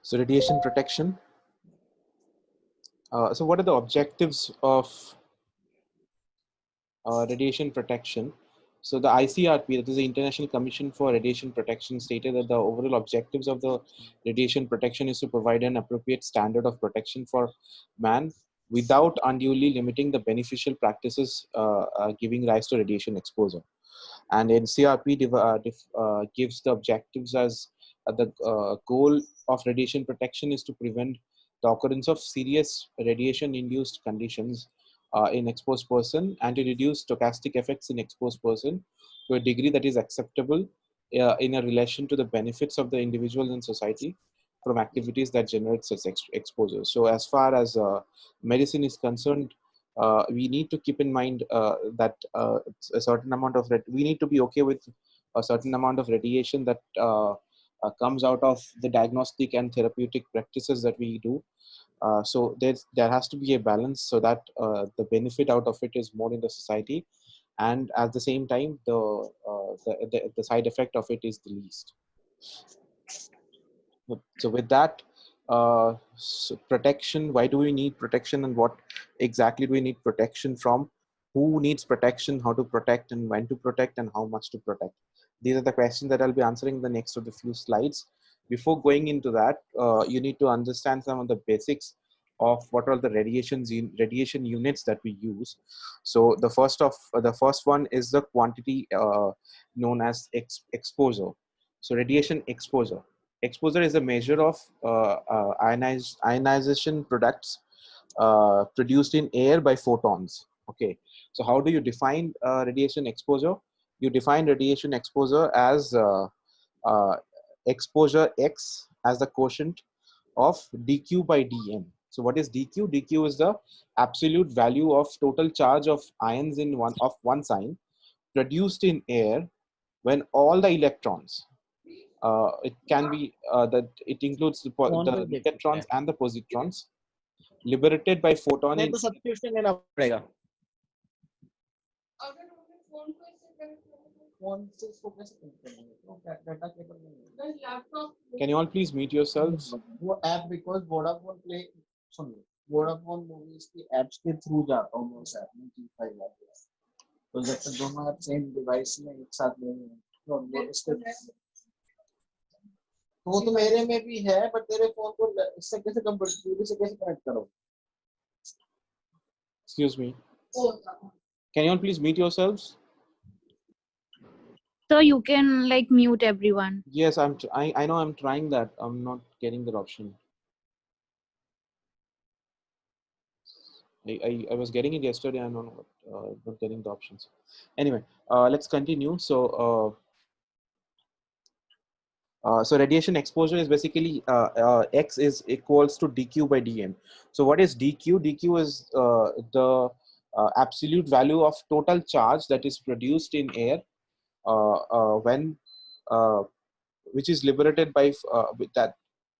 So radiation protection. So what are the objectives of radiation protection? So the ICRP, that is the International Commission for Radiation Protection, stated that the overall objectives of the radiation protection is to provide an appropriate standard of protection for man without unduly limiting the beneficial practices giving rise to radiation exposure. And NCRP gives the objectives as the goal of radiation protection is to prevent the occurrence of serious radiation-induced conditions in exposed person and to reduce stochastic effects in exposed person to a degree that is acceptable in a relation to the benefits of the individual and society from activities that generate such exposure. So as far as medicine is concerned, we need to keep in mind that a certain amount of we need to be okay with a certain amount of radiation that comes out of the diagnostic and therapeutic practices that we do. So there has to be a balance so that the benefit out of it is more in the society, and at the same time the side effect of it is the least. So with that, so protection, why do we need protection, and what exactly do we need protection from? Who needs protection, how to protect, and when to protect, and how much to protect? These are the questions that I'll be answering in the next of the few slides. Before going into that, you need to understand some of the basics of what are the radiation units that we use. So the first one is the quantity known as exposure. So radiation exposure. Exposure is a measure of ionization products produced in air by photons. Okay, so how do you define radiation exposure? You define radiation exposure as uh, exposure X as the quotient of dq by dm. So what is dq? Dq is the absolute value of total charge of ions in one sign produced in air when all the electrons, it can be that it includes phone पे the देख सकते negatrons हैं and the positrons liberated by photon नहीं in तो subscription लेना पड़ेगा phone से इसको कैसे कनेक्ट करेंगे तो डाटा केबल नहीं है Can you all please mute yourselves? वो ऐप बिकॉज़ वोडाफोन प्ले सुनिए वोडाफोन मूवीज की एप्स के थ्रू जाता हूं मैं उस ऐप में जी फाइल आती है तो जब तक दोनों ऐप सेम डिवाइस में एक साथ लेंगे तो वो इसके तो वो तो मेरे में भी है बट तेरे फोन को इससे कैसे कंप्यूटर से कैसे कनेक्ट करोगे Excuse me. Can you all please mute yourselves? So you can like mute everyone. Yes, I know I'm trying that. I'm not getting that option. I was getting it yesterday. I'm not getting the options. Anyway, let's continue. So radiation exposure is basically X is equals to dq by dm. So what is dq? Dq is the absolute value of total charge that is produced in air when which is liberated by with that.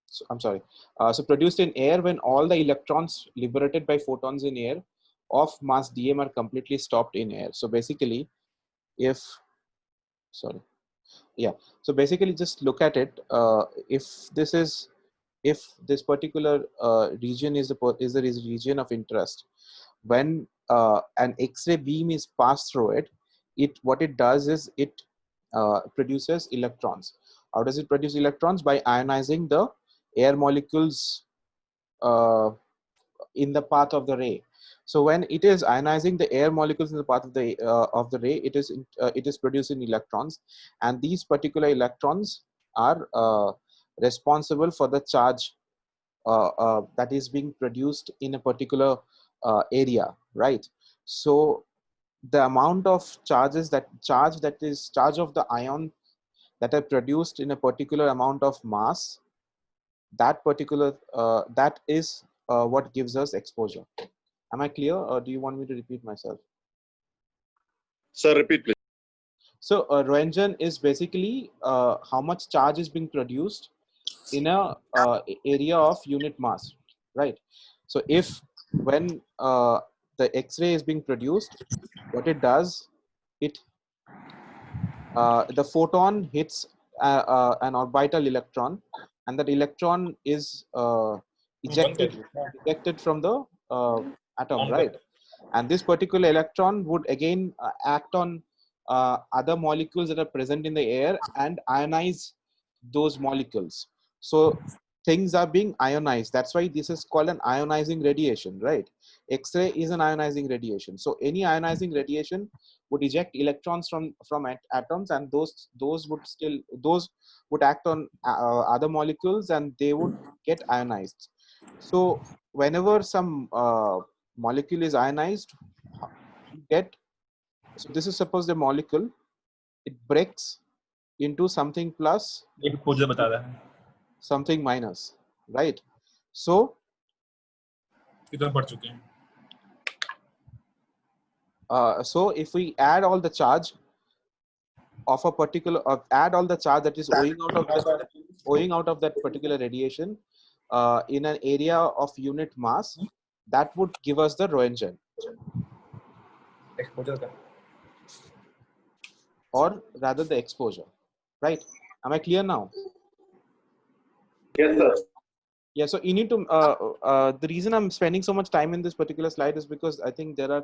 So, I'm sorry. So produced in air when all the electrons liberated by photons in air of mass dm are completely stopped in air. So basically, if sorry. Yeah, so basically just look at it. If this particular region is a region of interest, when an X-ray beam is passed through it, what it does is it produces electrons. How does it produce electrons? By ionizing the air molecules in the path of the ray. So when it is ionizing the air molecules in the path of the ray, it is producing electrons, and these particular electrons are responsible for the charge that is being produced in a particular area, right? So the amount of charge of the ion that are produced in a particular amount of mass, that is what gives us exposure. Am I clear, or do you want me to repeat myself? Sir, repeat please. So Roentgen is basically how much charge is being produced in a area of unit mass, right? So if when the X-ray is being produced, what it does, it the photon hits an orbital electron, and that electron is ejected from the atom, right? And this particular electron would again act on other molecules that are present in the air and ionize those molecules. So things are being ionized. That's why this is called an ionizing radiation, right? X-ray is an ionizing radiation. So any ionizing radiation would eject electrons from atoms, and those would act on other molecules, and they would get ionized. So whenever some molecule is ionized, you get, so this is suppose the molecule, it breaks into something plus, एक खोज बता रहा है something minus, right? So कितना पढ़ चुके हैं so if we add all the charge of a particular, add all the charge that is owing out of that particular radiation in an area of unit mass, that would give us the Roentgen, exposure का or rather the exposure, right? Am I clear now? Yes, sir. Yeah, so you need to, the reason I'm spending so much time in this particular slide is because I think there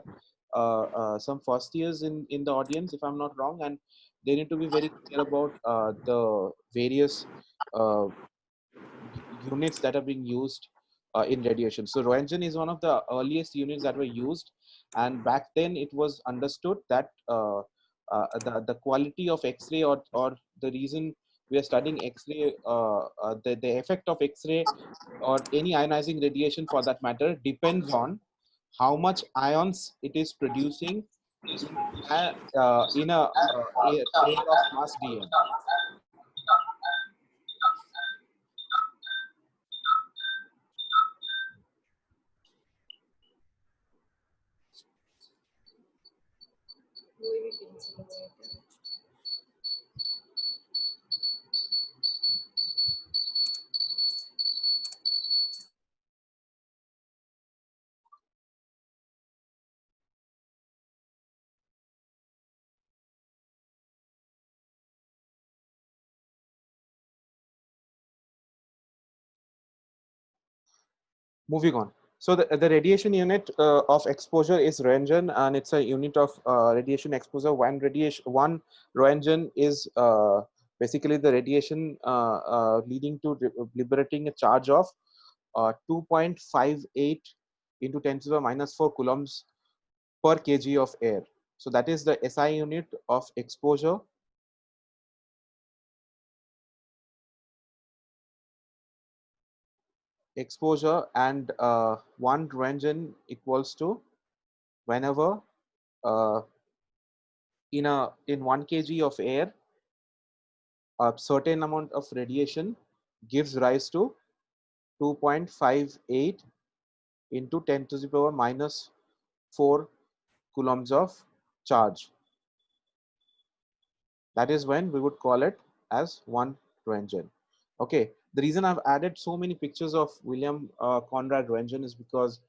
are some first years in the audience, if I'm not wrong, and they need to be very clear about the various units that are being used in radiation. So Roentgen is one of the earliest units that were used, and back then it was understood that the quality of X-ray, or the reason we are studying X-ray, the effect of X-ray or any ionizing radiation for that matter depends on how much ions it is producing in a pair of mass dm. Moving on. So the radiation unit of exposure is Roentgen, and it's a unit of radiation exposure. One Roentgen is basically the radiation leading to liberating a charge of 2.58 into 10 to the minus 4 coulombs per kg of air. So that is the SI unit of exposure. And one Roentgen equals to, whenever in 1 kg of air, a certain amount of radiation gives rise to 2.58 into 10 to the power minus 4 coulombs of charge. That is when we would call it as one Roentgen. Okay, the reason I've added so many pictures of William Conrad Roentgen is because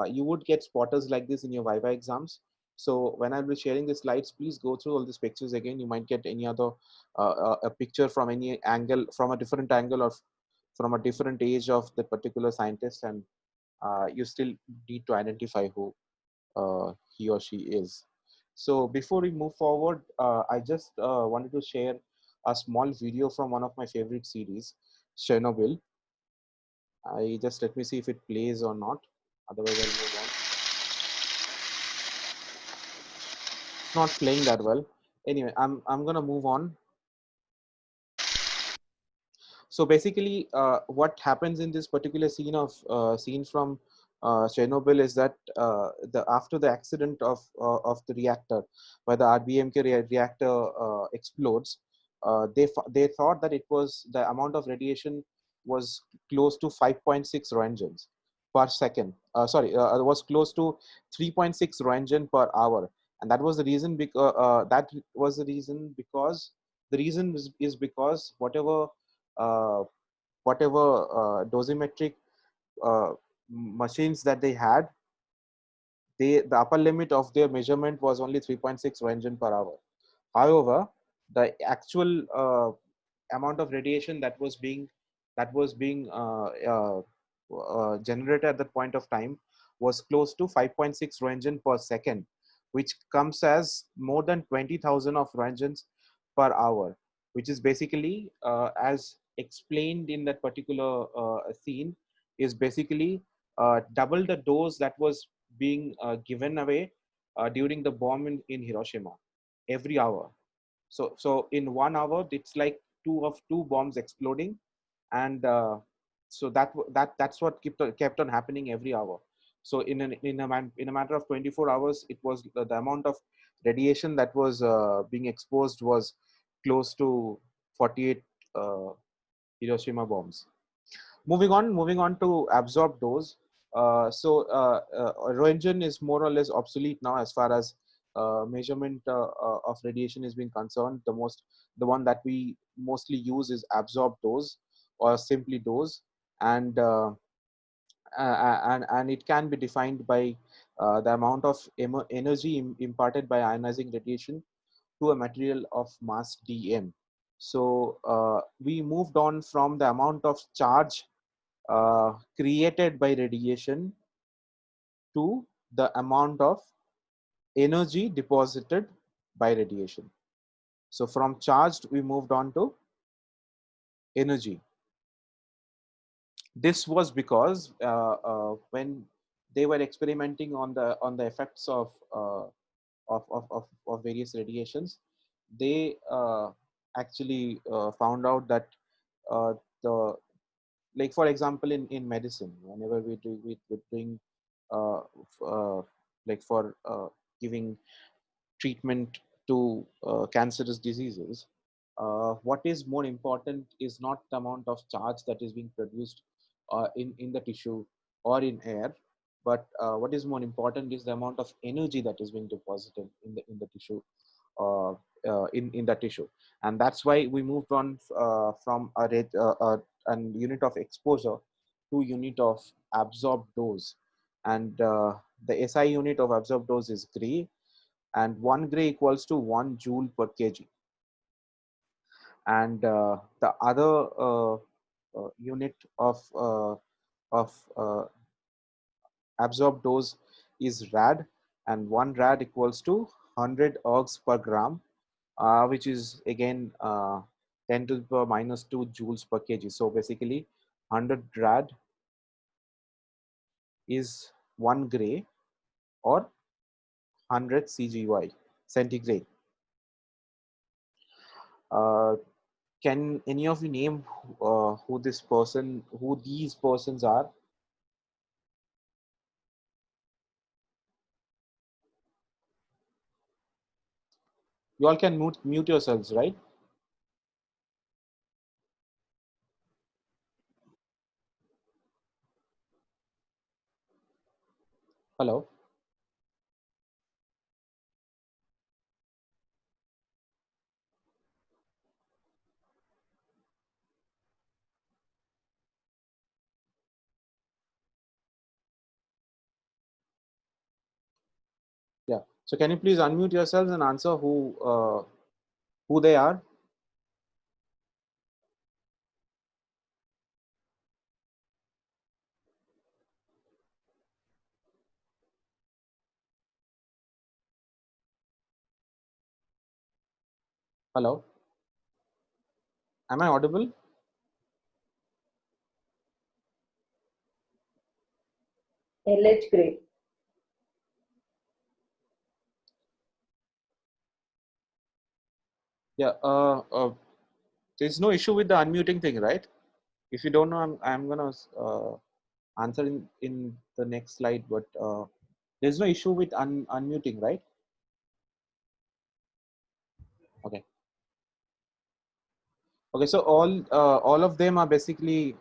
you would get spotters like this in your Viva exams. So when I'll be sharing the slides, please go through all these pictures again. You might get any other a picture from any angle, from a different angle, or from a different age of the particular scientist, and you still need to identify who he or she is. So before we move forward, I just wanted to share a small video from one of my favorite series, Chernobyl. Let me see if it plays or not. Otherwise, I'll move on. It's not playing that well. Anyway, I'm gonna move on. So basically, what happens in this particular scene from Chernobyl is that after the accident of the reactor, where the RBMK reactor explodes, they thought that it was, the amount of radiation was close to 5.6 Roentgens per second. It was close to 3.6 Roentgen per hour, and that was the reason because the reason is because whatever dosimetric machines that they had, the upper limit of their measurement was only 3.6 Roentgen per hour. However, the actual amount of radiation that was being that was being generated at that point of time was close to 5.6 Roentgen per second, which comes as more than 20,000 of Roentgens per hour, which is basically, as explained in that particular scene, is basically double the dose that was being given away during the bomb in Hiroshima every hour. So in 1 hour, it's like two bombs exploding, and so that's what kept on happening every hour. So in a matter of 24 hours, it was the amount of radiation that was being exposed was close to 48 uh, Hiroshima bombs. Moving on to absorbed dose. Roentgen is more or less obsolete now as far as measurement of radiation is being concerned. The one that we mostly use is absorbed dose or simply dose, and and it can be defined by the amount of energy imparted by ionizing radiation to a material of mass dm. So we moved on from the amount of charge created by radiation to the amount of energy deposited by radiation. So from charged, we moved on to energy. This was because when they were experimenting on the effects of various radiations, they actually found out that the like for example in medicine, whenever we doing uh, like for giving treatment to cancerous diseases, what is more important is not the amount of charge that is being produced in the tissue or in air, but what is more important is the amount of energy that is being deposited in the tissue, in that tissue. And that's why we moved on from an unit of exposure to unit of absorbed dose. And the SI unit of absorbed dose is gray, and 1 gray equals to 1 joule per kg. And the other unit of absorbed dose is rad, and 1 rad equals to 100 ergs per gram, which is again 10 to the power minus 2 joules per kg. So basically 100 rad is 1 gray or 100 CGY centigrade. Can any of you name who these persons are? You all can mute yourselves, right? Hello. Yeah. So can you please unmute yourselves and answer who they are? Hello. Am I audible? LH Gray. Yeah. There's no issue with the unmuting thing, right? If you don't know, I'm gonna answer in the next slide, but there's no issue with unmuting, right? Okay. Okay. So all of them are basically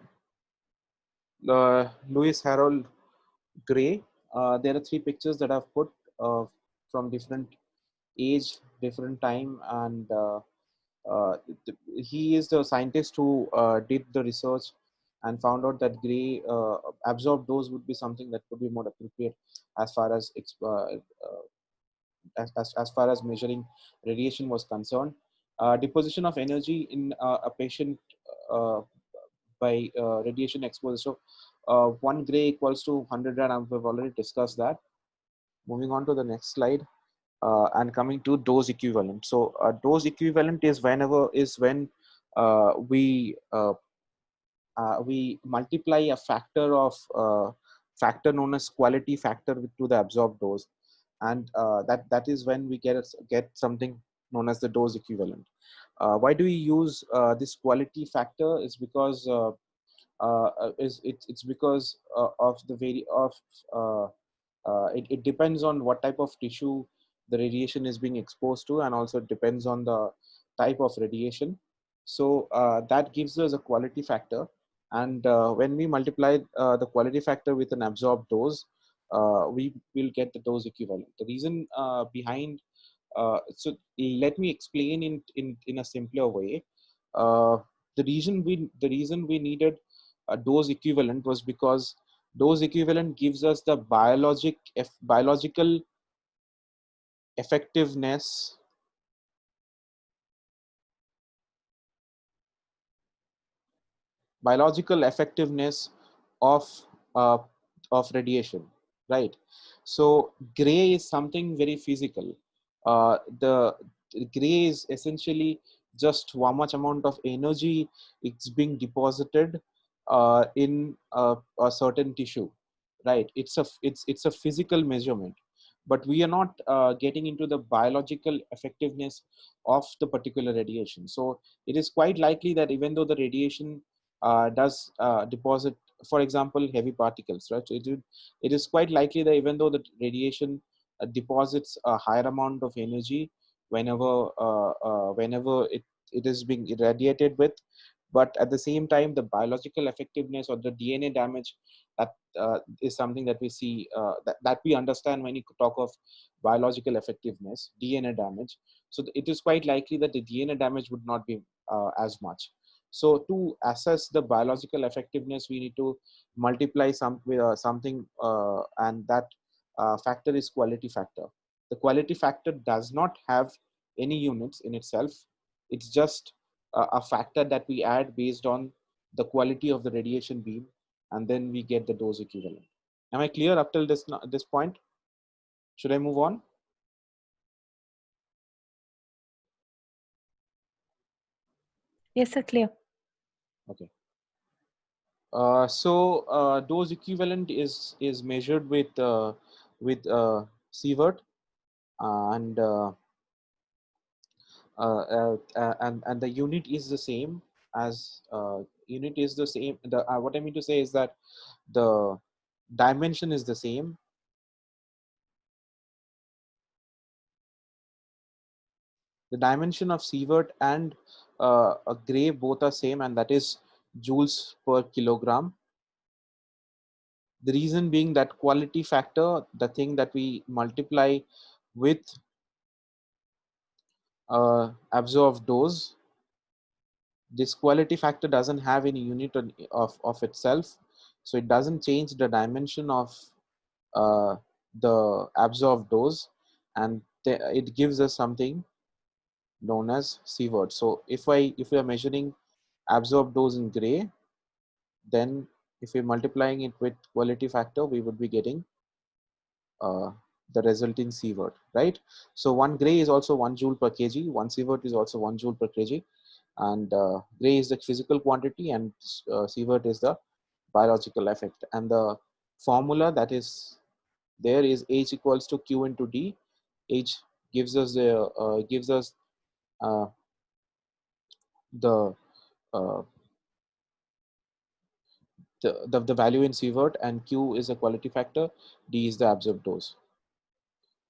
Lewis Harold Gray. There are 3 pictures that I've put from different age, different time, and he is the scientist who did the research and found out that gray absorbed dose would be something that would be more appropriate as far as as far as measuring radiation was concerned. Deposition of energy in a patient uh, by radiation exposure. So 1 gray equals to 100 rad. We've already discussed that. Moving on to the next slide, and coming to dose equivalent. So dose equivalent is when we multiply a factor known as quality factor to the absorbed dose, and that is when we get something known as the dose equivalent. Why do we use this quality factor? Is because it's because of the it depends on what type of tissue the radiation is being exposed to, and also it depends on the type of radiation. So that gives us a quality factor, and when we multiply the quality factor with an absorbed dose, we will get the dose equivalent. The reason behind so let me explain in a simpler way. uh, the reason we needed a dose equivalent was because dose equivalent gives us the biological effectiveness of uh, of radiation, right? So gray is something very physical. The gray is essentially just how much amount of energy it's being deposited in a certain tissue, right? It's a physical measurement, but we are not getting into the biological effectiveness of the particular radiation. So it is quite likely that even though the radiation does deposit, for example, heavy particles, right? So it is quite likely that even though the radiation deposits a higher amount of energy whenever it is being irradiated with, but at the same time, the biological effectiveness or the DNA damage that is something that we see that we understand when you talk of biological effectiveness, DNA damage. So it is quite likely that the DNA damage would not be as much. So to assess the biological effectiveness, we need to multiply something, and that factor is quality factor. The quality factor does not have any units in itself. It's just a factor that we add based on the quality of the radiation beam, and then we get the dose equivalent. Am I clear up till this point? Should I move on? Yes, sir, clear. Okay. Dose equivalent is measured with sievert, and and the unit is the same as what I mean to say is that the dimension is the same. The dimension of sievert and a gray both are same, and that is joules per kilogram. The reason being that quality factor, the thing that we multiply with absorbed dose, this quality factor doesn't have any unit of itself, so it doesn't change the dimension of the absorbed dose, and it gives us something known as sievert. So if we are measuring absorbed dose in gray, then if we're multiplying it with quality factor, we would be getting the resulting sievert, right? So 1 gray is also 1 joule per kg, 1 sievert is also 1 joule per kg, and gray is the physical quantity, and sievert is the biological effect. And the formula that is there is H equals to Q into D. H gives us uh, the uh, the value in sievert, and Q is a quality factor, D is the absorbed dose.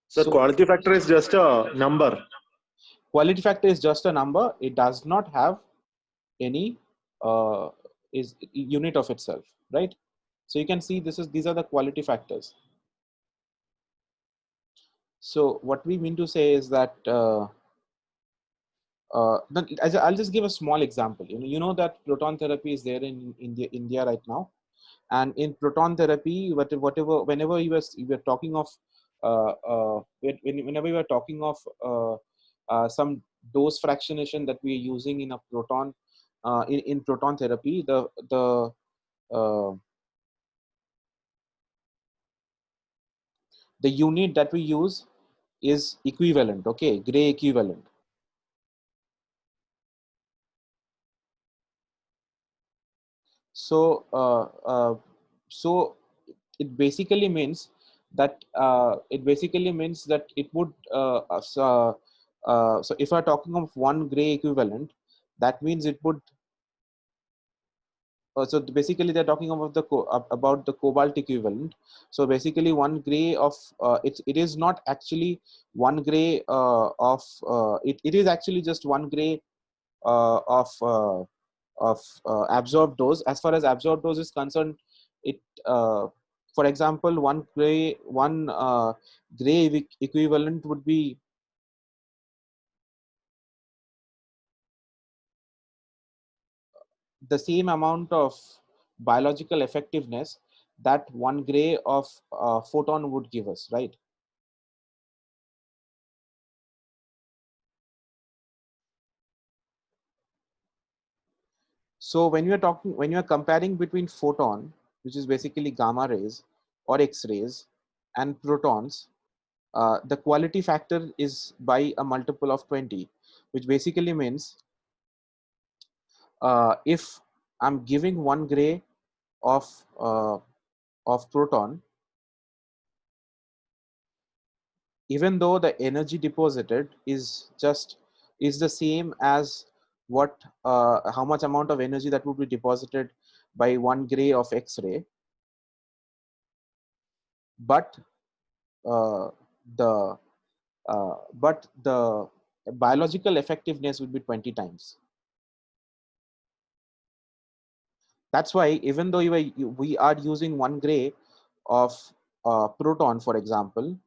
Sir, So quality factor is just a number. quality factor is just a number. It does not have any is unit of itself, right? So you can see these are the quality factors. So what we mean to say is that I'll just give a small example. You know that proton therapy is there in India right now, and in proton therapy, whenever you were talking of whenever you were talking of some dose fractionation that we are using in a proton in proton therapy, uh, the unit that we use is equivalent, okay, Gray equivalent. So so it basically means that it would so if we're talking of 1 Gray equivalent, that means it would so basically they're talking about the cobalt equivalent. So basically 1 Gray of it is not actually 1 Gray it is actually just 1 Gray of absorbed dose. As far as absorbed dose is concerned, it for example, one Gray equivalent would be the same amount of biological effectiveness that 1 Gray of photon would give us, right? So when you're comparing between photon, which is basically gamma rays or X-rays, and protons, the quality factor is by a multiple of 20, which basically means if I'm giving 1 Gray of proton, even though the energy deposited is the same as what how much amount of energy that would be deposited by 1 Gray of X-ray, but uh, the the biological effectiveness would be 20 times. That's why even though we are using 1 Gray of proton, for example,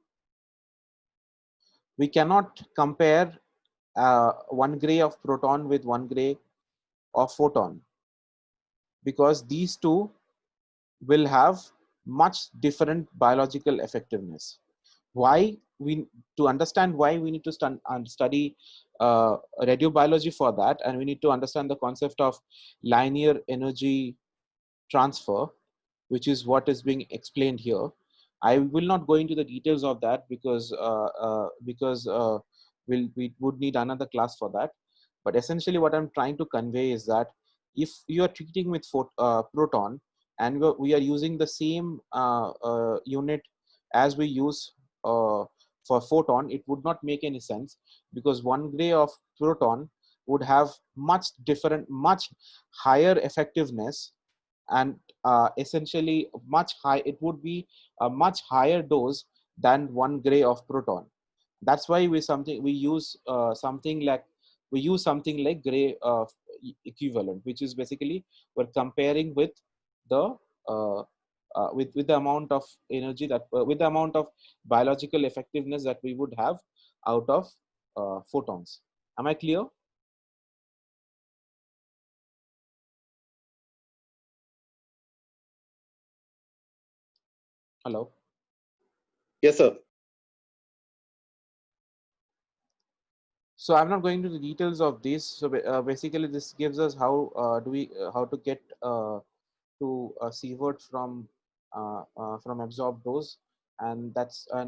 we cannot compare 1 Gray of proton with 1 Gray of photon, because these two will have much different biological effectiveness. Why we To understand why, we need to study radiobiology for that, and we need to understand the concept of linear energy transfer, which is what is being explained here. I will not go into the details of that because we would need another class for that. But essentially, what I'm trying to convey is that if you are treating with proton, and we are using the same unit as we use for photon, it would not make any sense, because 1 Gray of proton would have much higher effectiveness, and essentially it would be a much higher dose than 1 Gray of proton. That's why we use something like Gray equivalent, which is basically we're comparing with the uh, with the amount of energy that with the amount of biological effectiveness that we would have out of photons. Am I clear? Hello. Yes, sir. So I'm not going into the details of this. So basically, this gives us how to get to sievert from absorbed dose, and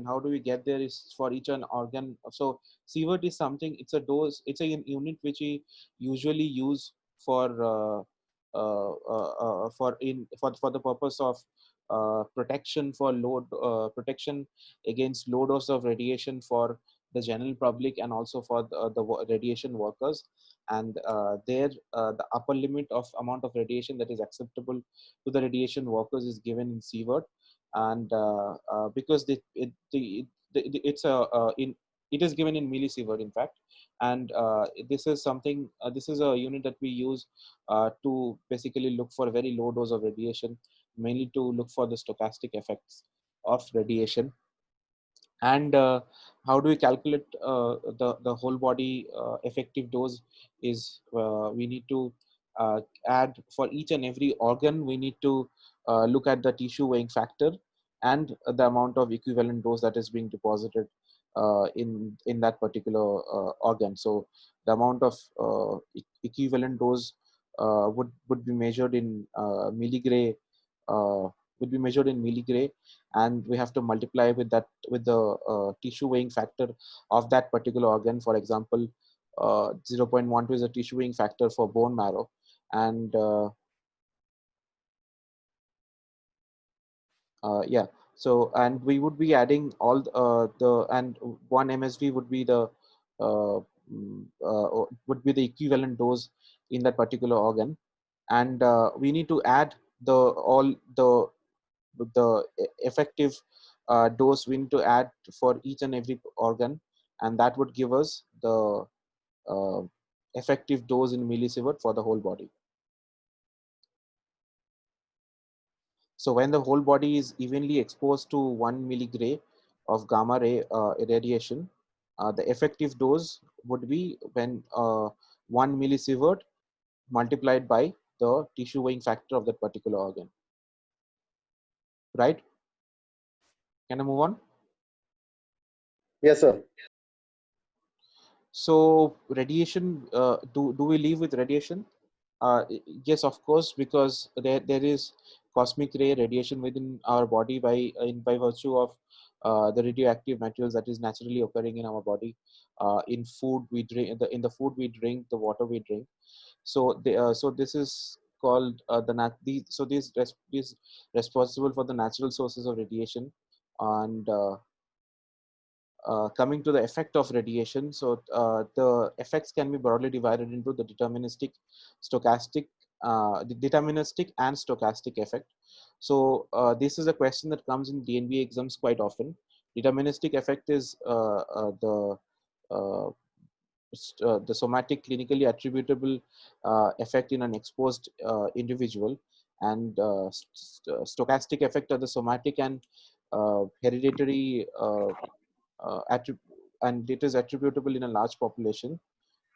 how do we get there is for each an organ. So sievert is something. It's a dose. It's a unit which we usually use for for the purpose of protection against low dose of radiation for the general public, and also for the radiation workers. And there the upper limit of amount of radiation that is acceptable to the radiation workers is given in sievert. And because it's a in it is given in millisievert, in fact. And this is a unit that we use to basically look for very low dose of radiation, mainly to look for the stochastic effects of radiation. And how do we calculate the whole body effective dose is we need to add for each and every organ. We need to look at the tissue weighing factor and the amount of equivalent dose that is being deposited in that particular organ. So the amount of equivalent dose would be measured in milligray, would be measured in milligray, and we have to multiply with that, with the tissue weighing factor of that particular organ. For example, 0.12 is a tissue weighing factor for bone marrow, and yeah. So, and we would be adding all the and 1 MSV would be the would be the equivalent dose in that particular organ, and we need to add the all the effective dose we need to add for each and every organ, and that would give us the uh, effective dose in millisievert for the whole body. So when the whole body is evenly exposed to 1 milligray of gamma ray radiation, the effective dose would be when 1 millisievert multiplied by the tissue weighing factor of that particular organ. Right? Can I move on? Yes, sir. So radiation, do we live with radiation? Yes, of course, because there is cosmic ray radiation within our body by virtue of the radioactive materials that is naturally occurring in our body, in food we drink, in the food we drink, the water we drink. So so this is called so these responsible for the natural sources of radiation. And coming to the effect of radiation, so the effects can be broadly divided into the deterministic, stochastic, deterministic and stochastic effect. So this is a question that comes in DNB exams quite often. Deterministic effect is uh, the somatic clinically attributable effect in an exposed individual, and stochastic effect are the somatic and hereditary and it is attributable in a large population.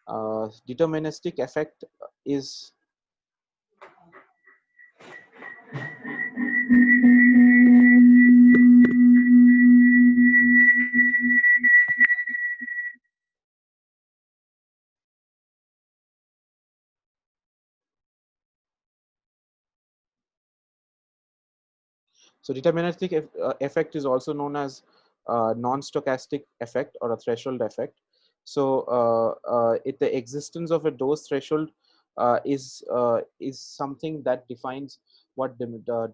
Deterministic effect is so deterministic effect is also known as non-stochastic effect or a threshold effect. So the existence of a dose threshold is something that defines what the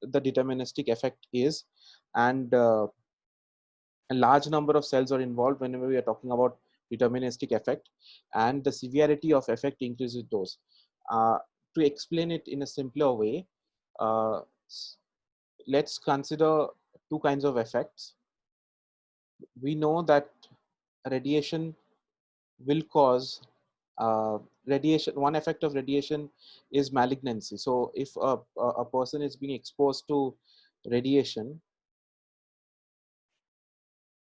deterministic effect is, and a large number of cells are involved whenever we are talking about deterministic effect, and the severity of effect increases with dose. To explain it in a simpler way, uh, let's consider two kinds of effects. We know that radiation will cause radiation. One effect of radiation is malignancy. So if a person is being exposed to radiation,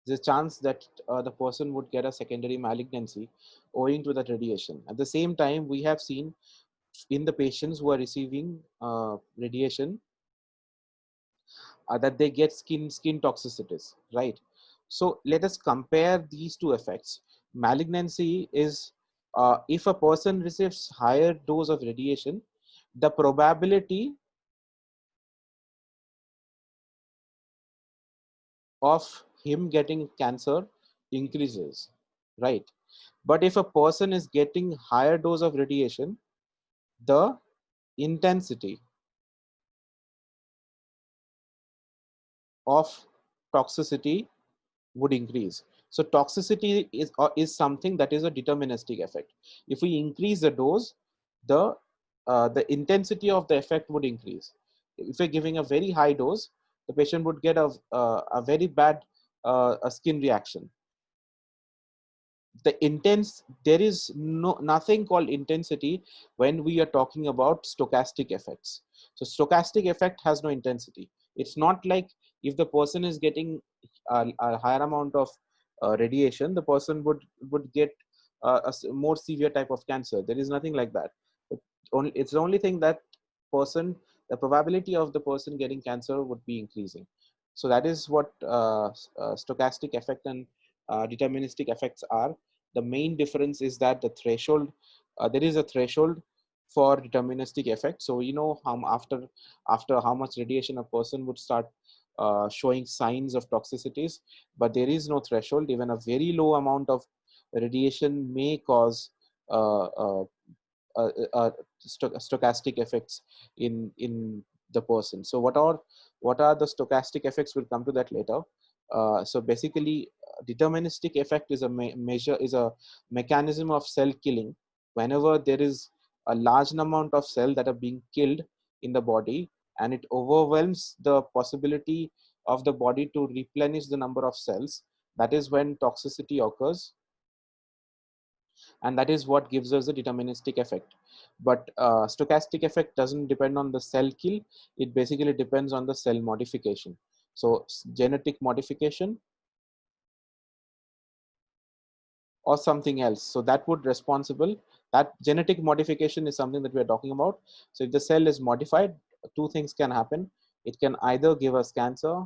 there's a chance that the person would get a secondary malignancy owing to that radiation. At the same time, we have seen in the patients who are receiving radiation that they get skin toxicities, right? So let us compare these two effects. Malignancy is if a person receives higher dose of radiation, the probability of him getting cancer increases, right? But if a person is getting higher dose of radiation, the intensity of toxicity would increase. So toxicity is something that is a deterministic effect. If we increase the dose, the intensity of the effect would increase. If we're giving a very high dose, the patient would get a very bad a skin reaction. The intense, there is nothing called intensity when we are talking about stochastic effects. So stochastic effect has no intensity. It's not like if the person is getting a higher amount of radiation, the person would get more severe type of cancer. There is nothing like that. It's the only thing that the probability of the person getting cancer would be increasing. So that is what stochastic effect and deterministic effects are. The main difference is that the threshold, there is a threshold for deterministic effect. So you know how after how much radiation a person would start showing signs of toxicities, but there is no threshold. Even a very low amount of radiation may cause uh, uh, stochastic effects in the person. So what are the stochastic effects? We'll come to that later. So basically, deterministic effect is a measure, is a mechanism of cell killing. Whenever there is a large amount of cell that are being killed in the body, and it overwhelms the possibility of the body to replenish the number of cells, that is when toxicity occurs, and that is what gives us a deterministic effect. But stochastic effect doesn't depend on the cell kill. It basically depends on the cell modification. So genetic modification or something else, so that would responsible, that genetic modification is something that we are talking about. So if the cell is modified, two things can happen. It can either give us cancer,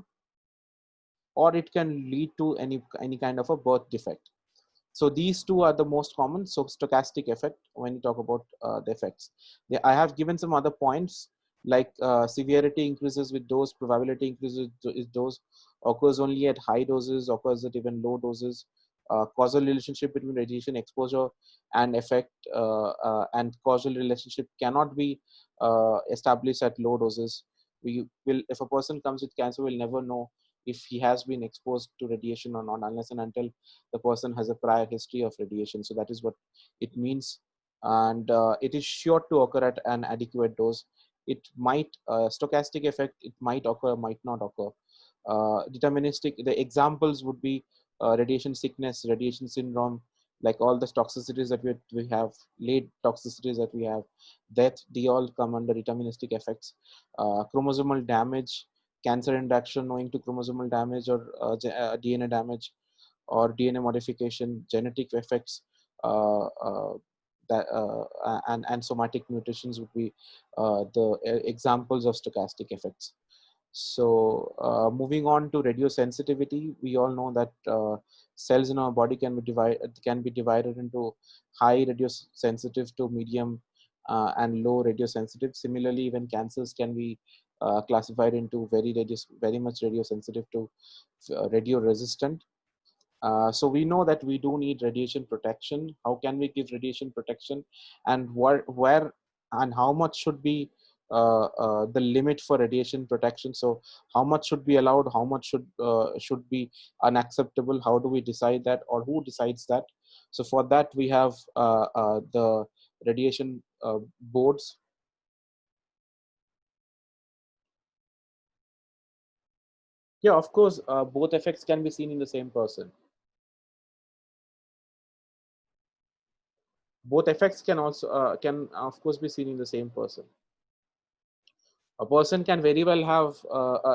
or it can lead to any kind of a birth defect. So these two are the most common. So stochastic effect, when you talk about the effects. I have given some other points, like severity increases with dose, probability increases with dose, occurs only at high doses, occurs at even low doses. Causal relationship between radiation exposure and effect, and causal relationship cannot be established at low doses. We will, if a person comes with cancer, we'll never know if he has been exposed to radiation or not, unless and until the person has a prior history of radiation. So that is what it means. And it is sure to occur at an adequate dose. It might, stochastic effect, it might occur, might not occur. Deterministic, the examples would be radiation sickness, radiation syndrome, like all the toxicities that we have, late toxicities that we have, death, they all come under deterministic effects. Chromosomal damage, cancer induction owing to chromosomal damage, or DNA damage, or DNA modification, genetic effects, uh, uh, and somatic mutations would be the examples of stochastic effects. So moving on to radiosensitivity, we all know that cells in our body can be divided into high radiosensitive to medium and low radiosensitive. Similarly, even cancers can be classified into very much radiosensitive to radio resistant. So we know that we do need radiation protection. How can we give radiation protection, and where and how much should be the limit for radiation protection? So how much should be allowed? How much should be unacceptable? How do we decide that, or who decides that? So for that we have the radiation boards. Yeah, of course, both effects can be seen in the same person. Both effects can also can of course be seen in the same person. A person can very well have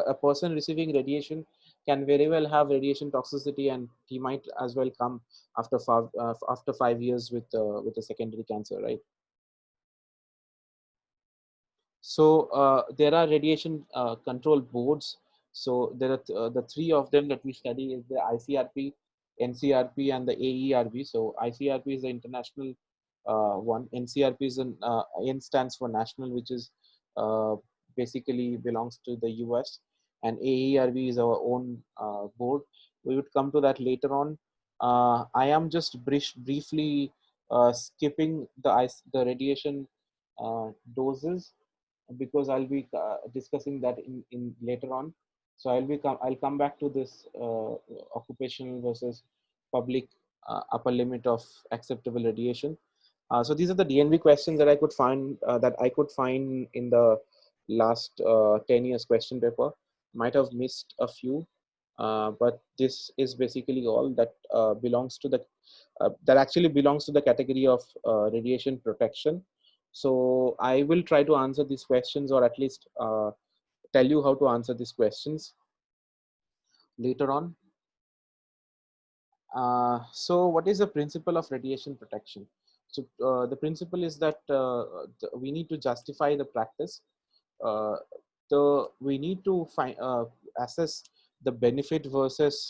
a person receiving radiation can very well have radiation toxicity, and he might as well come after 5 years with a secondary cancer, right? So there are radiation control boards. So there are the three of them that we study is the ICRP, NCRP, and the AERB. So ICRP is the international one. NCRP is N stands for national, which is uh, basically belongs to the US, and AERB is our own board. We would come to that later on. I am just briefly skipping the radiation doses, because I'll be discussing that in later on. So I'll come back to this occupational versus public upper limit of acceptable radiation. So these are the DNV questions that I could find in the last 10 years question paper. Might have missed a few, but this is basically all that belongs to the that actually belongs to the category of radiation protection. So I will try to answer these questions, or at least tell you how to answer these questions later on. So what is the principle of radiation protection? So the principle is that we need to justify the practice. Uh, we need to assess the benefit versus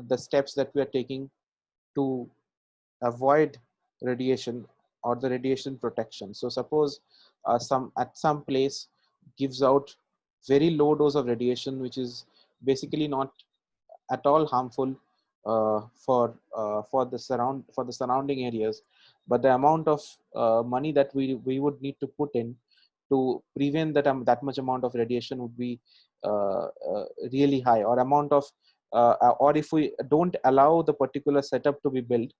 the steps that we are taking to avoid radiation, or the radiation protection. So suppose at some place gives out very low dose of radiation, which is basically not at all harmful for the surrounding areas, but the amount of money that we would need to put in to prevent that much amount of radiation would be really high, or amount of or if we don't allow the particular setup to be built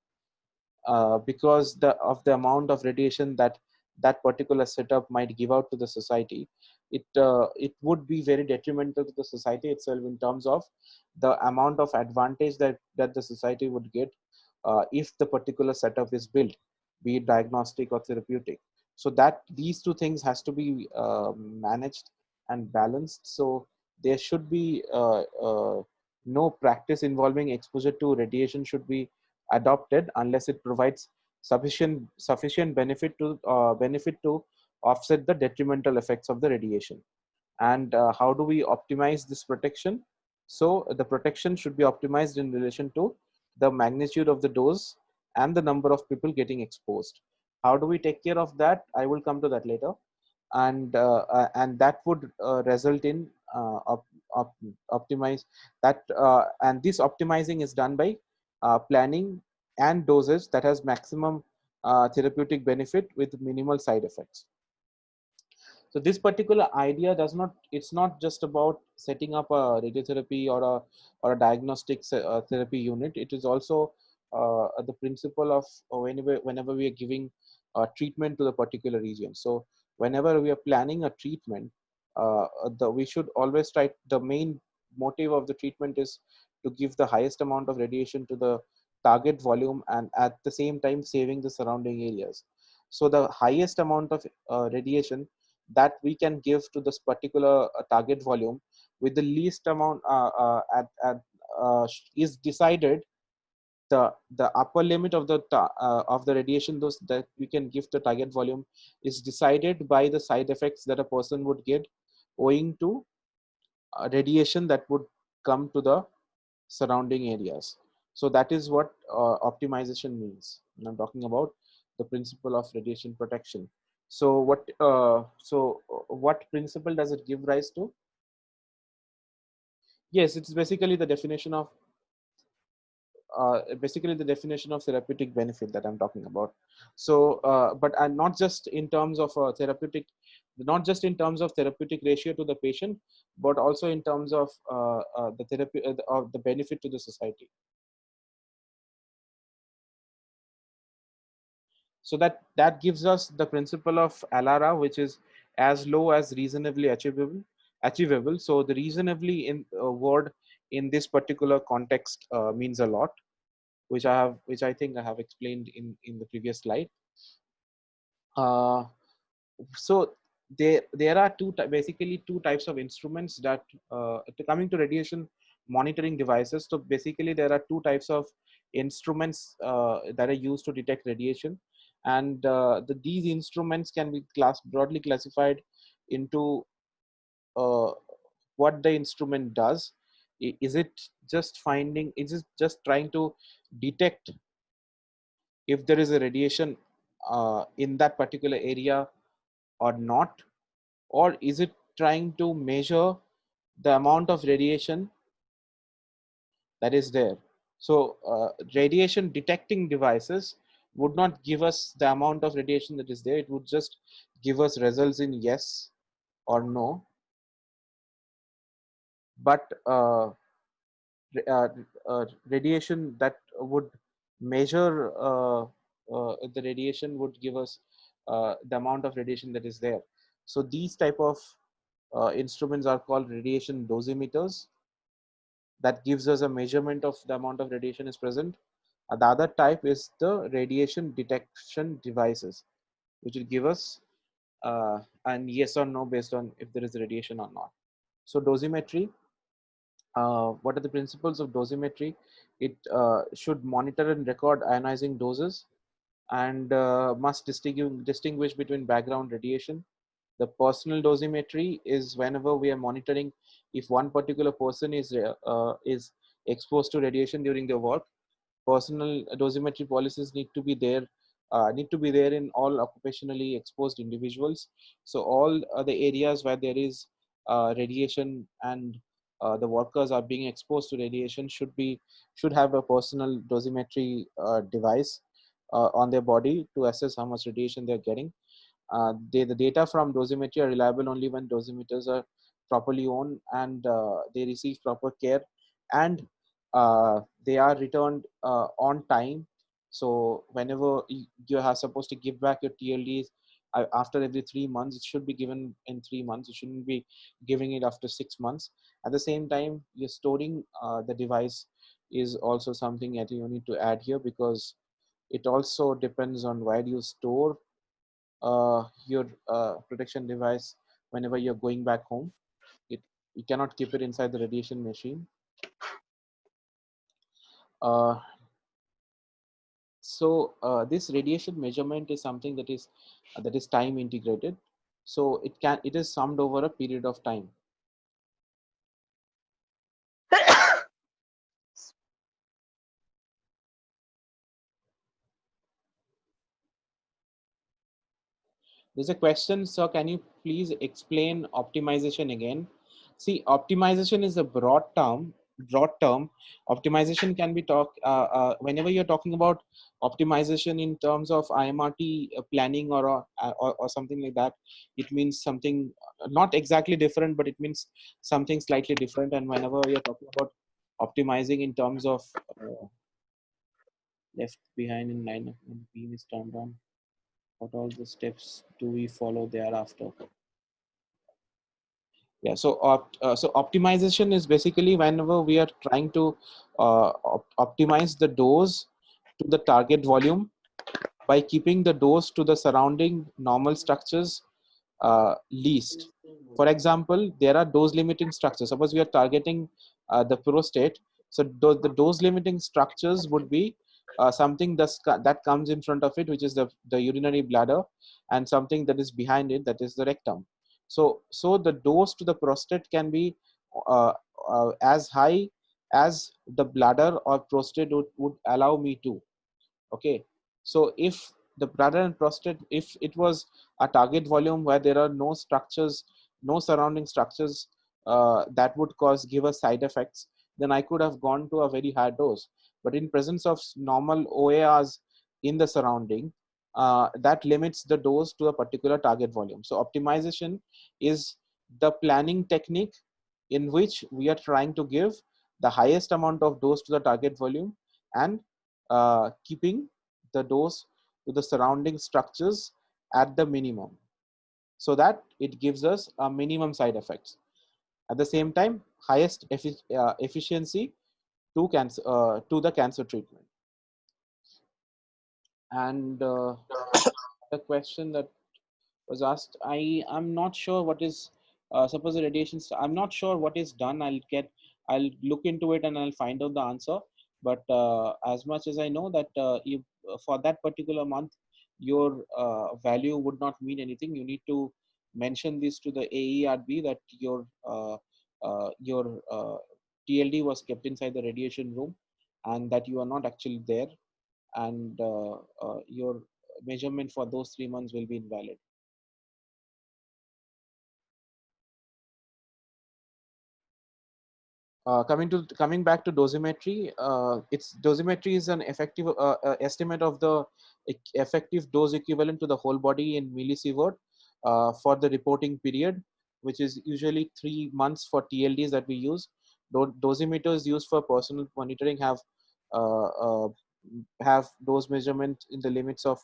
because of the amount of radiation that that particular setup might give out to the society, it would be very detrimental to the society itself in terms of the amount of advantage that the society would get if the particular setup is built, be it diagnostic or therapeutic. So that these two things has to be managed and balanced. So there should be no practice involving exposure to radiation should be adopted unless it provides sufficient benefit to offset the detrimental effects of the radiation. And how do we optimize this protection? So the protection should be optimized in relation to the magnitude of the dose and the number of people getting exposed. How do we take care of that? I will come to that later. And that would result in optimize that, and this optimizing is done by planning and dosage that has maximum therapeutic benefit with minimal side effects. So this particular idea it's not just about setting up a radiotherapy or a diagnostic therapy unit. It is also the principle of whenever we are giving treatment to the particular region. So whenever we are planning a treatment, we should always try, the main motive of the treatment is to give the highest amount of radiation to the target volume and at the same time saving the surrounding areas. So the highest amount of radiation that we can give to this particular target volume with the least amount is decided, the upper limit of the radiation dose that we can give the target volume is decided by the side effects that a person would get owing to radiation that would come to the surrounding areas. So that is what optimization means. And I'm talking about the principle of radiation protection. So what principle does it give rise to? Yes, it's basically the definition of therapeutic benefit that I'm talking about. So, but not just in terms of not just in terms of therapeutic ratio to the patient, but also in terms of the therapy of the benefit to the society. So that gives us the principle of ALARA, which is as low as reasonably achievable. So the reasonably in word in this particular context means a lot, which I think I have explained in the previous slide. So there are basically two types of instruments that coming to radiation monitoring devices. So basically there are two types of instruments that are used to detect radiation, and these instruments can be broadly classified into what the instrument does. Is it just trying to detect if there is a radiation in that particular area or not, or is it trying to measure the amount of radiation that is there? So radiation detecting devices would not give us the amount of radiation that is there. It would just give us results in yes or no. But radiation that would measure the radiation would give us the amount of radiation that is there. So these type of instruments are called radiation dosimeters. That gives us a measurement of the amount of radiation is present. The other type is the radiation detection devices, which will give us an yes or no based on if there is radiation or not. So dosimetry, what are the principles of dosimetry? It should monitor and record ionizing doses, and must distinguish between background radiation. The personal dosimetry is whenever we are monitoring if one particular person is exposed to radiation during their work. Personal dosimetry policies need to be there need to be there in all occupationally exposed individuals. So all the areas where there is radiation and the workers are being exposed to radiation should have a personal dosimetry device on their body to assess how much radiation they're getting. The data from dosimetry are reliable only when dosimeters are properly owned and they receive proper care, and they are returned on time. So whenever you are supposed to give back your TLDs after every 3 months, it should be given in 3 months. You shouldn't be giving it after 6 months. At the same time, you're storing the device is also something that you need to add here, because it also depends on where you store your protection device whenever you're going back home. You cannot keep it inside the radiation machine. Uh, this radiation measurement is something that is time integrated. So it is summed over a period of time. There's a question, sir. Can you please explain optimization again? See, optimization is a broad term. Broad term. Optimization can be whenever you're talking about optimization in terms of IMRT planning or something like that. It means something not exactly different, but it means something slightly different. And whenever you're talking about optimizing in terms of left behind in line when beam is turned on, what all the steps do we follow thereafter? Yeah, so optimization is basically whenever we are trying to optimize the dose to the target volume by keeping the dose to the surrounding normal structures least. For example, there are dose limiting structures. Suppose we are targeting the prostate. So the dose limiting structures would be something that comes in front of it, which is the urinary bladder, and something that is behind it, that is the rectum. So the dose to the prostate can be as high as the bladder or prostate would allow me to. Okay, so if the bladder and prostate, if it was a target volume where there are no structures, no surrounding structures that would give us side effects, then I could have gone to a very high dose. But in presence of normal OARs in the surrounding, that limits the dose to a particular target volume. So optimization is the planning technique in which we are trying to give the highest amount of dose to the target volume and keeping the dose to the surrounding structures at the minimum, so that it gives us a minimum side effects. At the same time, highest efficiency to the cancer treatment. And the question that was asked, I'm not sure what is suppose the radiation. I'm not sure what is done. I'll look into it and I'll find out the answer. But as much as I know that for that particular month, your value would not mean anything. You need to mention this to the AERB that your TLD was kept inside the radiation room and that you are not actually there, and your measurement for those 3 months will be invalid. Coming back to dosimetry, dosimetry is an effective estimate of the effective dose equivalent to the whole body in millisievert for the reporting period, which is usually 3 months for TLDs that we use. Dosimeters used for personal monitoring uh, uh, have dose measurement in the limits of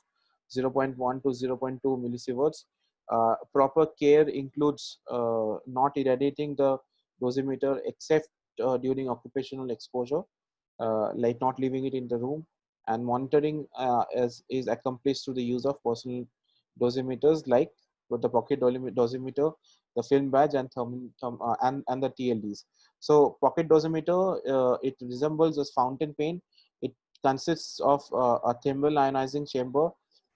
0.1 to 0.2 millisieverts. Proper care includes not irradiating the dosimeter except during occupational exposure, like not leaving it in the room, and monitoring is accomplished through the use of personal dosimeters like with the pocket dosimeter, the film badge, and and the TLDs. So pocket dosimeter, it resembles a fountain pen. It consists of a thimble ionizing chamber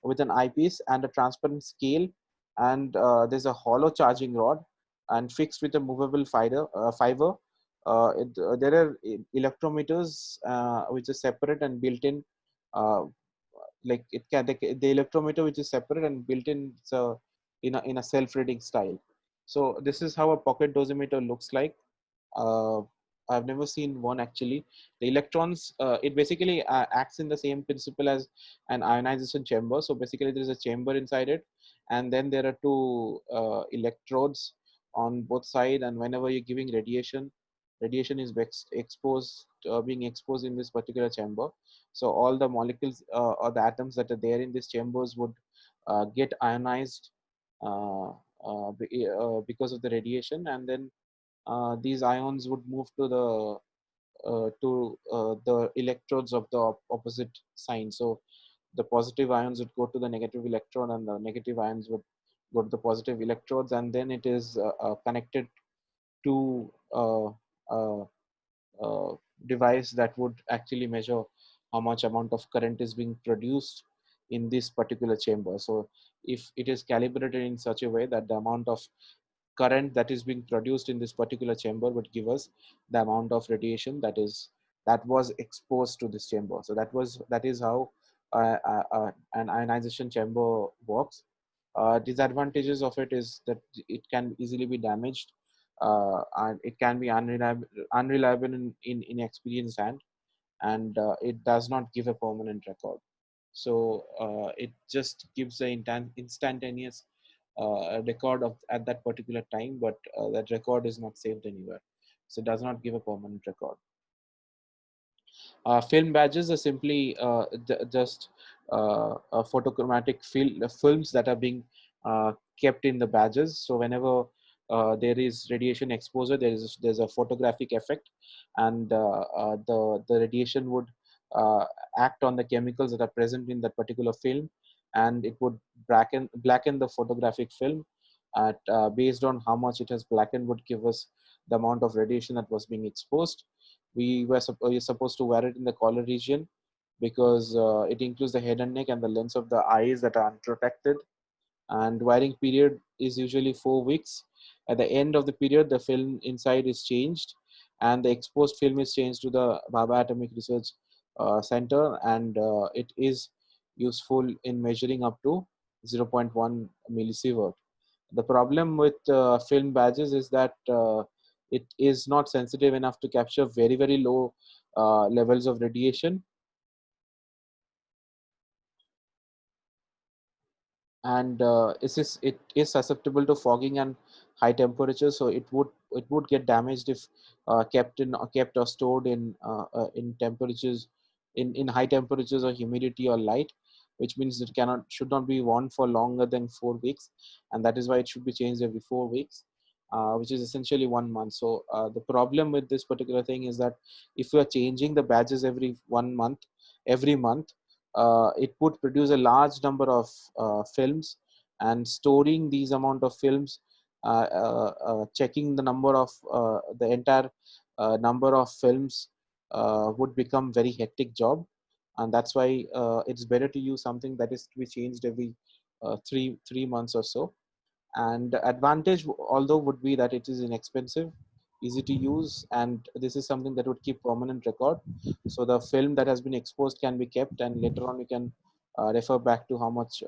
with an eyepiece and a transparent scale, and there's a hollow charging rod and fixed with a movable fiber. There are electrometers which is separate and built in uh, like it can the electrometer which is separate and built in, so in a self-reading style. So this is how a pocket dosimeter looks like. uh, I've never seen one actually. The electrons, it basically acts in the same principle as an ionization chamber. So basically there is a chamber inside it, and then there are two electrodes on both sides, and whenever you're giving radiation, radiation is exposed, being exposed in this particular chamber. So all the molecules or the atoms that are there in these chambers would get ionized because of the radiation, and then these ions would move to the electrodes of the opposite sign. So the positive ions would go to the negative electrode, and the negative ions would go to the positive electrodes, and then it is connected to a device that would actually measure how much amount of current is being produced in this particular chamber. So if it is calibrated in such a way that the amount of current that is being produced in this particular chamber would give us the amount of radiation that was exposed to this chamber. So that is how an ionization chamber works. Disadvantages of it is that it can easily be damaged, and it can be unreliable in inexperienced hand, and it does not give a permanent record. So it just gives an instantaneous record of at that particular time, but that record is not saved anywhere. So it does not give a permanent record. Film badges are simply just photochromatic films that are being kept in the badges. So whenever there is radiation exposure, there's a photographic effect, and the radiation would uh, act on the chemicals that are present in that particular film, and it would blacken the photographic film. At based on how much it has blackened, would give us the amount of radiation that was being exposed. You're supposed to wear it in the collar region because it includes the head and neck and the lens of the eyes that are unprotected. And wearing period is usually 4 weeks. At the end of the period, the film inside is changed, and the exposed film is changed to the Bhabha Atomic Research Center, and it is useful in measuring up to 0.1 millisievert. The problem with film badges is that it is not sensitive enough to capture very low levels of radiation, and it is susceptible to fogging and high temperatures. So it would get damaged if kept or stored in temperatures in high temperatures or humidity or light, which means it should not be worn for longer than 4 weeks, and that is why it should be changed every 4 weeks, which is essentially 1 month. So the problem with this particular thing is that if you are changing the badges every month, it would produce a large number of films, and storing these amount of films, checking the number of the entire number of films would become very hectic job, and that's why it's better to use something that is to be changed every three months or so. And the advantage although would be that it is inexpensive, easy to use, and this is something that would keep permanent record. So the film that has been exposed can be kept, and later on you can refer back to how much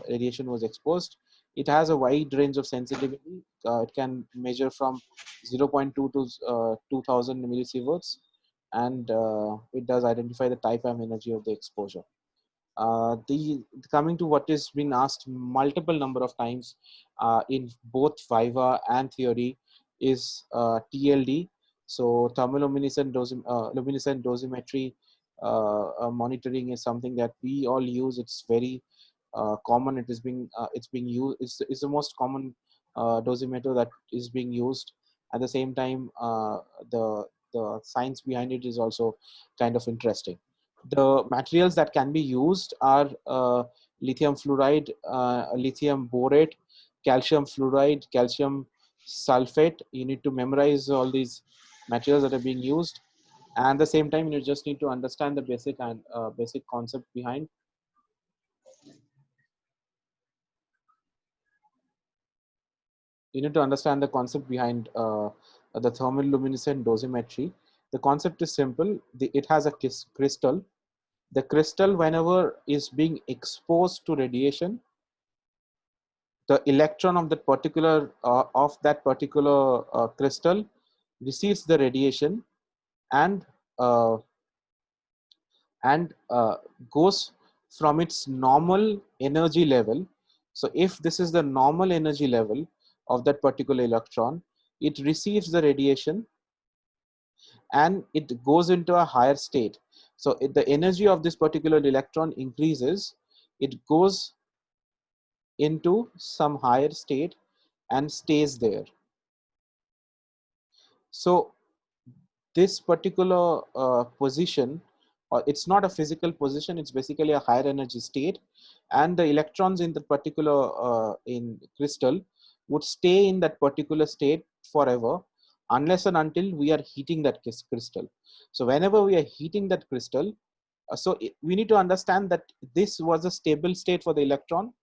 radiation was exposed. It has a wide range of sensitivity. It can measure from 0.2 to 2000 millisieverts, and it does identify the type and energy of the exposure. The coming to what has been asked multiple number of times in both Viva and theory is TLD. So luminescent dosimetry monitoring is something that we all use. It's very common. It's being used. It's the most common dosimeter that is being used. At the same time, the science behind it is also kind of interesting. The materials that can be used are lithium fluoride, lithium borate, calcium fluoride, calcium sulfate. You need to memorize all these materials that are being used, and at the same time you just need to understand the basic concept behind. You need to understand the concept behind the thermal luminescent dosimetry. The concept is simple. It has a crystal. the crystal, whenever is being exposed to radiation, the electron of that particular crystal receives the radiation and uh, goes from its normal energy level. So if this is the normal energy level of that particular electron, it receives the radiation and it goes into a higher state. So if the energy of this particular electron increases, it goes into some higher state and stays there. So this particular position, or it's not a physical position, it's basically a higher energy state, and the electrons in the particular in crystal would stay in that particular state forever unless and until we are heating that crystal. So whenever we are heating that crystal, we need to understand that this was a stable state for the electron.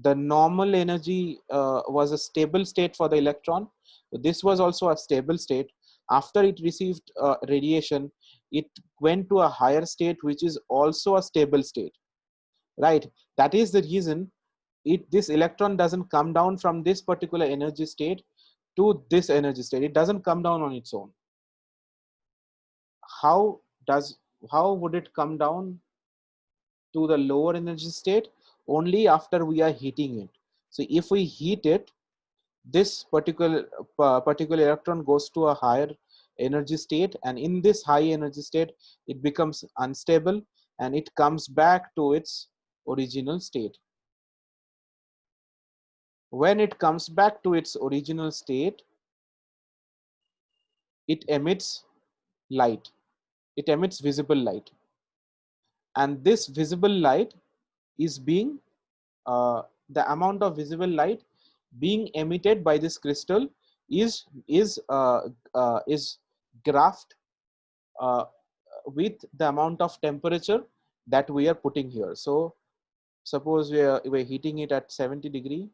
The normal energy was a stable state for the electron. This was also a stable state. After it received radiation, it went to a higher state, which is also a stable state, right? That is the reason this electron doesn't come down from this particular energy state to this energy state. It doesn't come down on its own. How would it come down to the lower energy state? Only after we are heating it. So if we heat it, this particular electron goes to a higher energy state, and in this high energy state it becomes unstable and it comes back to its original state. When it comes back to its original state, it emits light. It emits visible light, and this visible light is being the amount of visible light being emitted by this crystal is graphed with the amount of temperature that we are putting here. So suppose we're heating it at 70 degree,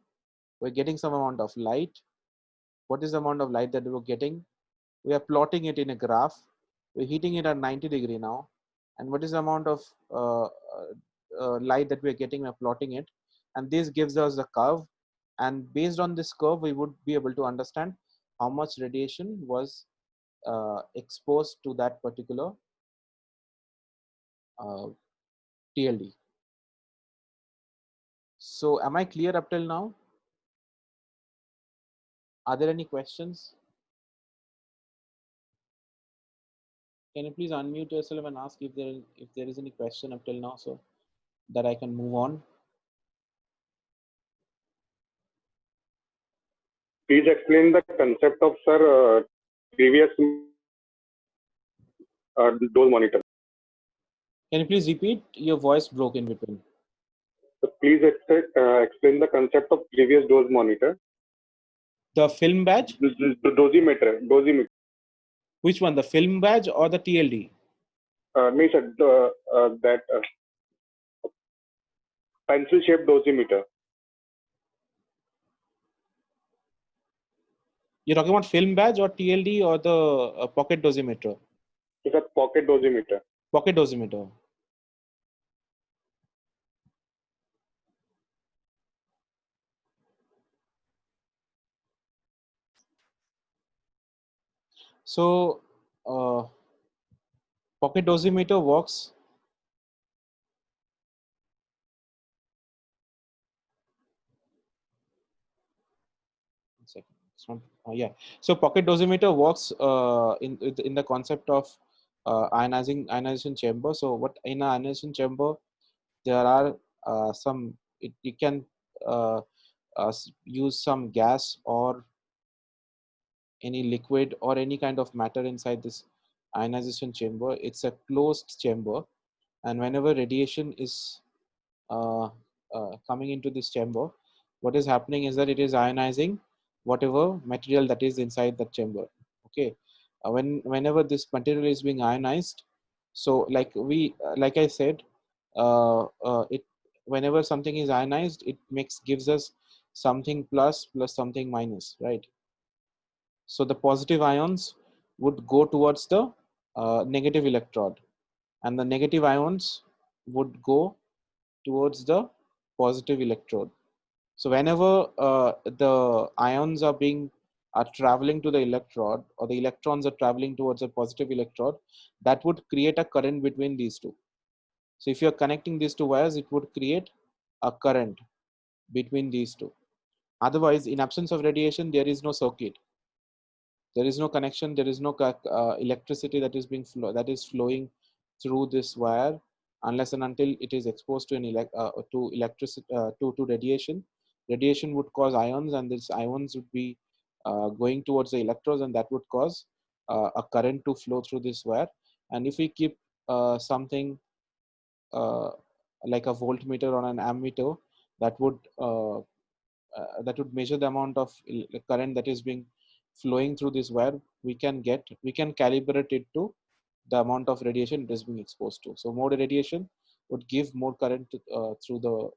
we're getting some amount of light. What is the amount of light that we're getting? We are plotting it in a graph. We're heating it at 90 degree now, and what is the amount of light that we're getting? We're plotting it, and this gives us a curve, and based on this curve we would be able to understand how much radiation was exposed to that particular TLD. So am I clear up till now? Are there any questions? Can you please unmute yourself and ask if there is any question up till now, so that I can move on? Please explain the concept of, sir, previous dose monitor. Can you please repeat? Your voice broke in between. So please explain the concept of previous dose monitor. The film badge? The dosimeter. Which one? The film badge or the TLD? No, sir, that pencil-shaped dosimeter. You're talking about film badge or TLD or the pocket dosimeter? It's a pocket dosimeter. Pocket dosimeter. So pocket dosimeter works. One second. It's not, yeah. So pocket dosimeter works in the concept of ionization chamber. So what in an ionization chamber, there are you can use some gas or any liquid or any kind of matter inside this ionization chamber. It's a closed chamber, and whenever radiation is coming into this chamber, what is happening is that it is ionizing whatever material that is inside the chamber. Okay, whenever this material is being ionized, so like I said, it whenever something is ionized, it gives us something plus something minus, right? So the positive ions would go towards the negative electrode, and the negative ions would go towards the positive electrode. So whenever the ions are traveling to the electrode, or the electrons are traveling towards a positive electrode, that would create a current between these two. So if you're connecting these two wires, it would create a current between these two. Otherwise, in absence of radiation, there is no circuit. There is no connection. There is no electricity that is flowing through this wire, unless and until it is exposed to electricity to radiation. Radiation would cause ions, and these ions would be going towards the electrodes, and that would cause a current to flow through this wire. And if we keep something like a voltmeter or an ammeter, that would measure the amount of current that is being flowing through this wire. We can calibrate it to the amount of radiation it is being exposed to. So more radiation would give more current through the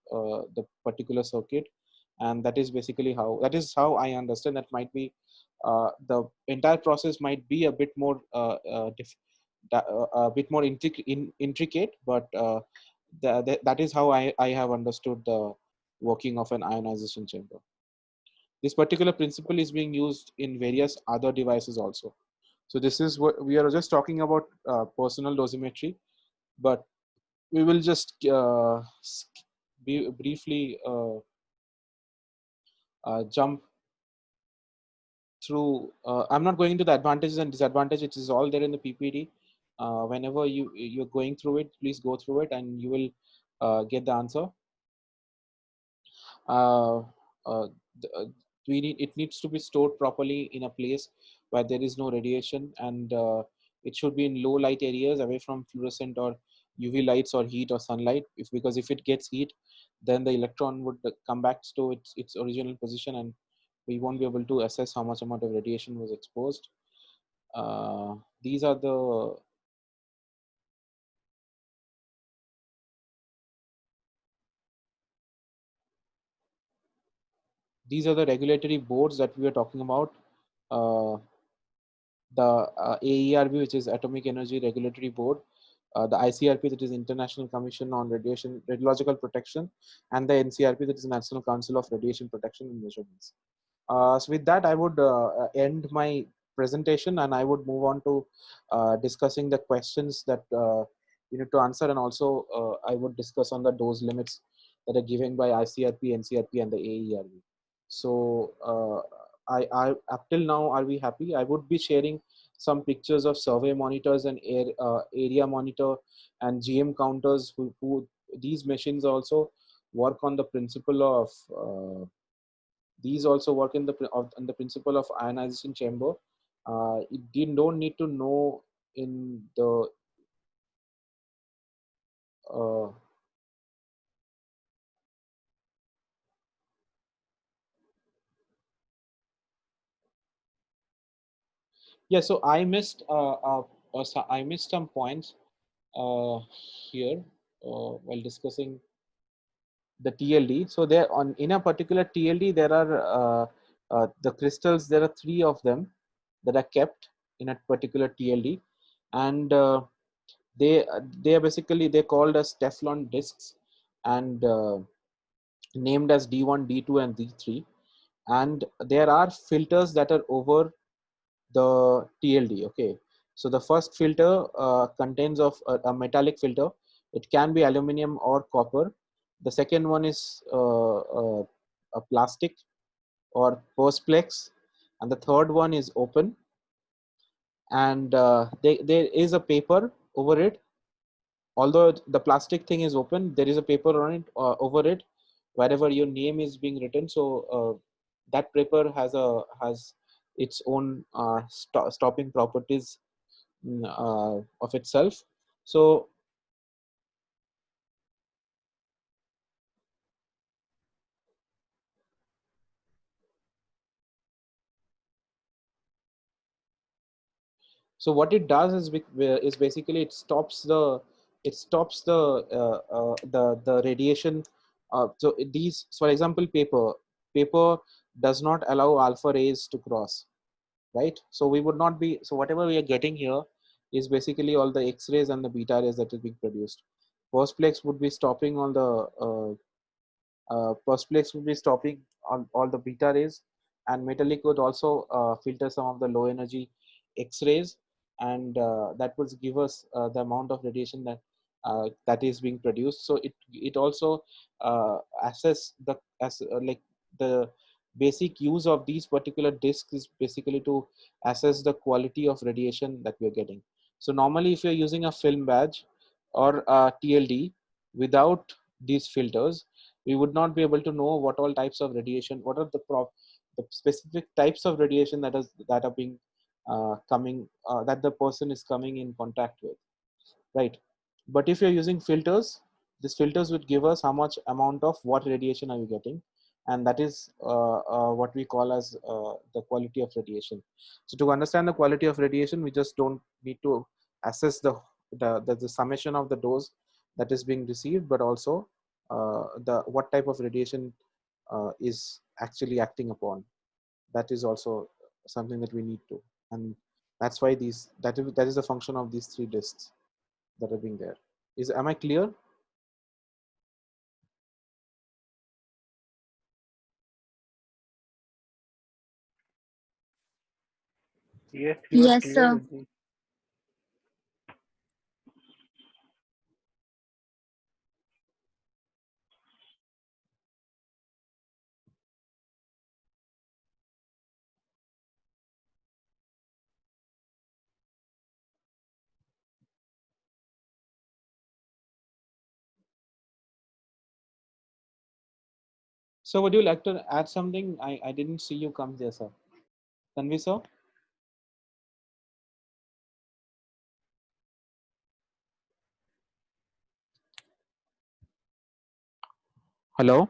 particular circuit, and that is basically how I understand. That might be the entire process might be a bit more intricate, but that is how I have understood the working of an ionization chamber. This particular principle is being used in various other devices also. So this is what we are just talking about, personal dosimetry, but we will just briefly jump through. I'm not going into the advantages and disadvantages. It is all there in the PPT. Whenever you're going through it, please go through it, and you will get the answer. Uh, uh, it needs to be stored properly in a place where there is no radiation, and it should be in low light areas, away from fluorescent or UV lights or heat or sunlight. Because if it gets heat, then the electron would come back to its original position, and we won't be able to assess how much amount of radiation was exposed. These are the regulatory boards that we are talking about. The AERB, which is Atomic Energy Regulatory Board, the ICRP, that is International Commission on Radiological Protection, and the NCRP, that is National Council of Radiation Protection and Measurements. So with that, I would end my presentation, and I would move on to discussing the questions that you need to answer, and also I would discuss on the dose limits that are given by ICRP, NCRP, and the AERB. So up till now, are we happy? I would be sharing some pictures of survey monitors and area monitor and GM counters. Who these machines also work on the principle of these also work on the principle of ionization chamber. You don't need to know in the yeah. So I missed some points here while discussing the TLD. So there in a particular TLD, there are the crystals. There are 3 of them that are kept in a particular TLD, and they are basically, they're called as Teflon discs, and named as D1, D2, and D3. And there are filters that are over the TLD. Okay, so the first filter contains of a metallic filter. It can be aluminum or copper. The second one is a plastic or perspex, and the third one is open. And there is a paper over it. Although the plastic thing is open, there is a paper on it over it, wherever your name is being written. So that paper has its own stopping properties of itself. So what it does is basically it stops the the radiation. So these, for example, paper does not allow alpha rays to cross, right? So we would not be, so whatever we are getting here is basically all the X-rays and the beta rays that is being produced. Perspex would be stopping on the Perspex would be stopping on all the beta rays, and metallic would also filter some of the low energy X-rays, and that would give us the amount of radiation that is being produced. So it also assess the like the basic use of these particular discs is basically to assess the quality of radiation that we are getting. So normally, if you're using a film badge or a TLD without these filters, we would not be able to know what all types of radiation, what are the specific types of radiation that are being coming that the person is coming in contact with, right? But if you're using filters, these filters would give us how much amount of what radiation are you getting, and that is what we call as the quality of radiation. So to understand the quality of radiation, we just don't need to assess the summation of the dose that is being received, but also the what type of radiation is actually acting upon. That is also something that we need to, and that's why that is the function of these three discs that are being there. Am I clear? Yes, you are Yes, clear, sir. Rajni. So would you like to add something? I didn't see you come there, sir. Tanvi, sir? Hello?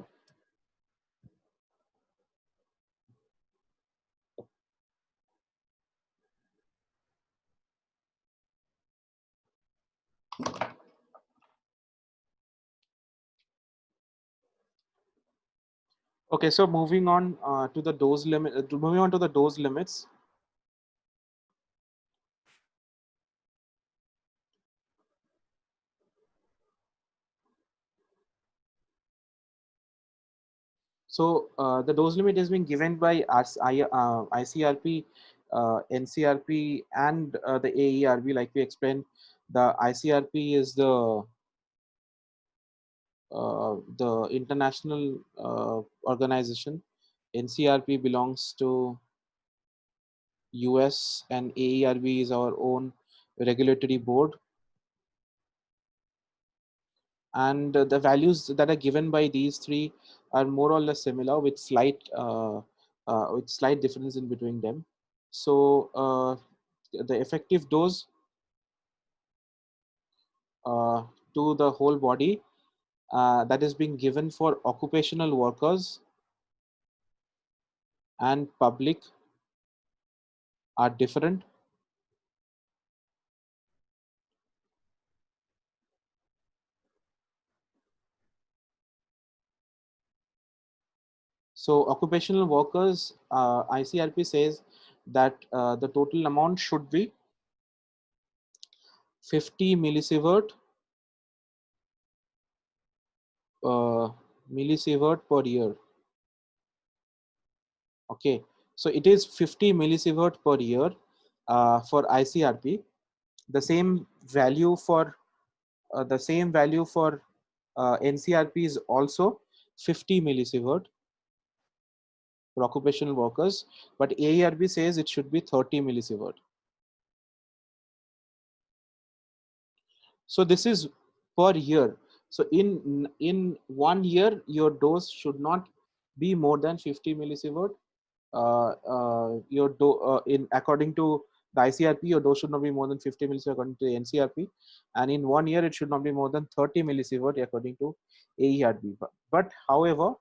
Okay, so moving on to the dose limit, moving on to the dose limits. So the dose limit has been given by ICRP, NCRP, and the AERB. Like we explained, the ICRP is the international organization. NCRP belongs to US, and AERB is our own regulatory board. And the values that are given by these three are more or less similar with slight difference in between them. So the effective dose to the whole body that is being given for occupational workers and public are different. So occupational workers, ICRP says that the total amount should be 50 millisievert millisievert per year. Okay, so it is 50 millisievert per year for ICRP. The same value for NCRP is also 50 millisievert for occupational workers, but AERB says it should be 30 millisievert. So this is per year. So in 1 year, your dose should not be more than 50 millisievert. In according to the ICRP, your dose should not be more than 50 millisievert according to the NCRP, and in 1 year it should not be more than 30 millisievert according to AERB. But however,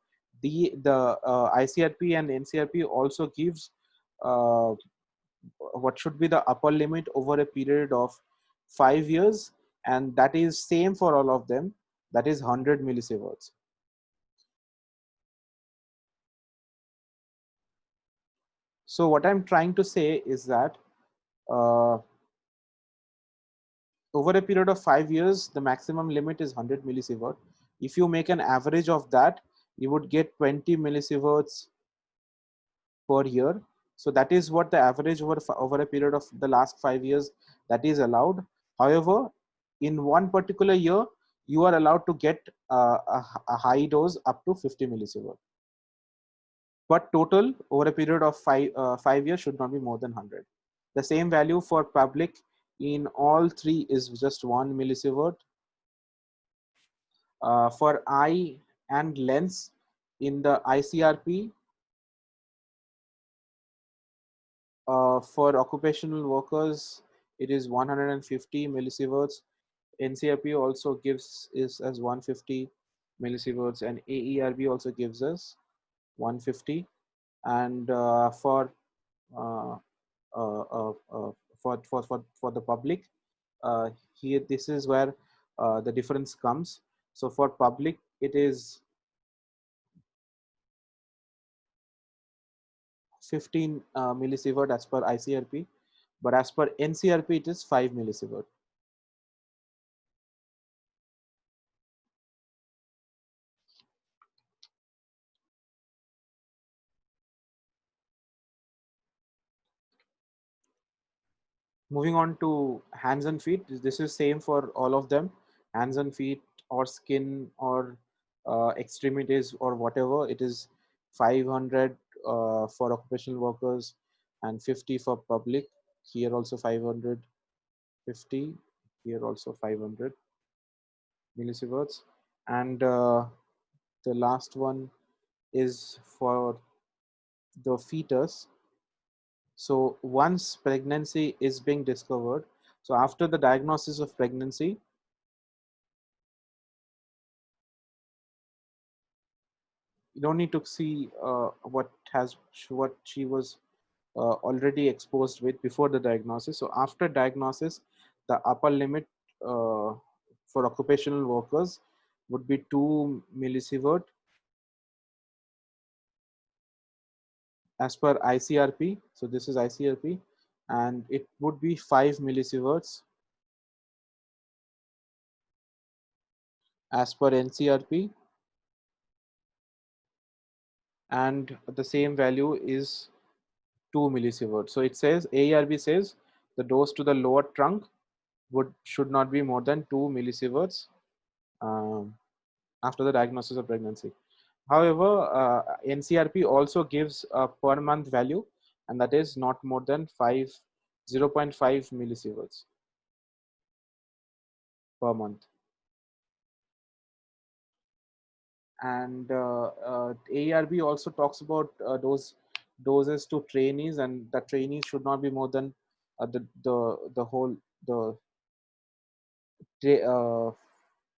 the ICRP and NCRP also gives uh, what should be the upper limit over a period of 5 years, and that is same for all of them. That is 100 millisieverts. So what I'm trying to say is that over a period of 5 years, the maximum limit is 100 millisievert. If you make an average of that, you would get 20 millisieverts per year. So that is what the average over a period of the last 5 years that is allowed. However, in one particular year, you are allowed to get a high dose up to 50 millisievert. But total over a period of 5 years should not be more than 100. The same value for public in all three is just 1 millisievert. For eye and lens in the ICRP, for occupational workers, it is 150 millisieverts. NCRP also gives is as 150 millisieverts, and AERB also gives us 150. And for uh, the public, here this is where the difference comes. So for public, it is 15 millisievert as per ICRP, but as per NCRP, it is 5 millisievert. Moving on to hands and feet, this is same for all of them. Hands and feet or skin or extremities or whatever, it is 500 for occupational workers and 50 for public. Here also 550, here also 500 millisieverts. And the last one is for the fetus. So once pregnancy is being discovered, so after the diagnosis of pregnancy, you don't need to see what she was already exposed with before the diagnosis. So after diagnosis, the upper limit for occupational workers would be 2 millisievert as per ICRP. So this is ICRP, and it would be 5 millisieverts as per NCRP, and the same value is 2 millisieverts. So it says AERB says the dose to the lower trunk should not be more than 2 millisieverts after the diagnosis of pregnancy. However, NCRP also gives a per month value, and that is not more than 0.5 millisieverts per month. And AERB also talks about doses to trainees, and the trainees should not be more than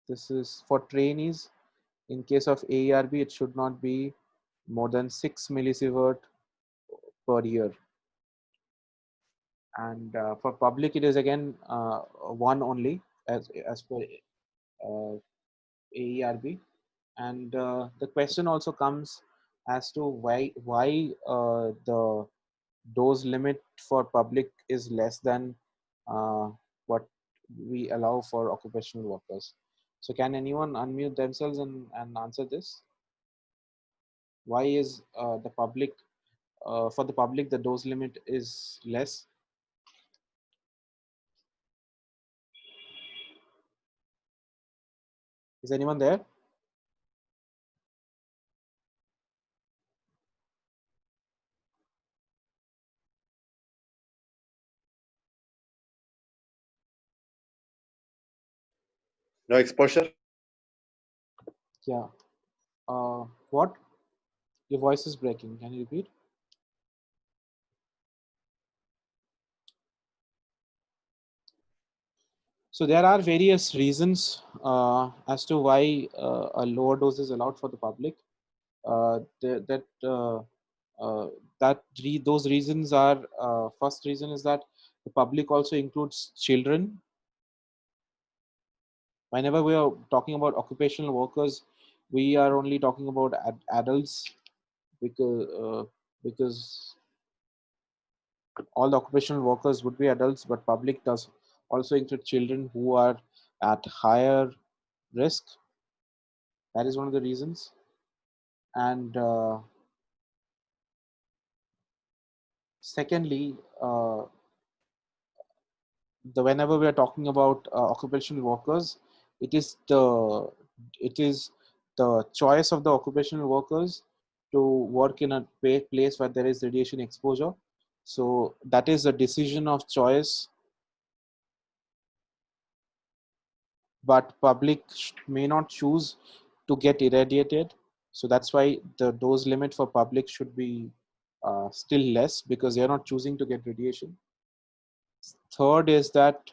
this is for trainees. In case of AERB, it should not be more than 6 millisievert per year. And for public, it is again one only as per AERB. And the question also comes as to why the dose limit for public is less than what we allow for occupational workers. So can anyone unmute themselves and answer this? Why is the public for the public the dose limit is less? Is anyone there? No exposure. Yeah. What? Your voice is breaking. Can you repeat? So there are various reasons as to why a lower dose is allowed for the public. Those reasons are first reason is that the public also includes children. Whenever we are talking about occupational workers, we are only talking about adults because all the occupational workers would be adults, but public does also include children who are at higher risk. That is one of the reasons. And secondly, whenever we are talking about occupational workers, it is the choice of the occupational workers to work in a place where there is radiation exposure. So that is a decision of choice, but public may not choose to get irradiated. So that's why the dose limit for public should be still less, because they are not choosing to get radiation. Third is that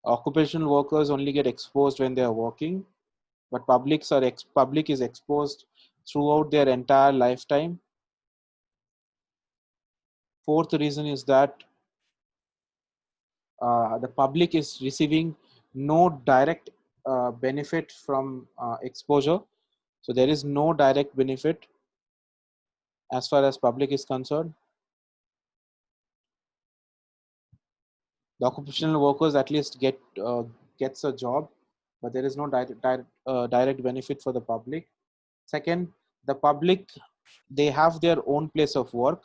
occupational workers only get exposed when they are working, but public is exposed throughout their entire lifetime. Fourth reason is that the public is receiving no direct benefit from exposure. So there is no direct benefit as far as public is concerned. The occupational workers at least gets a job, but there is no direct benefit for the public. Second, the public, they have their own place of work.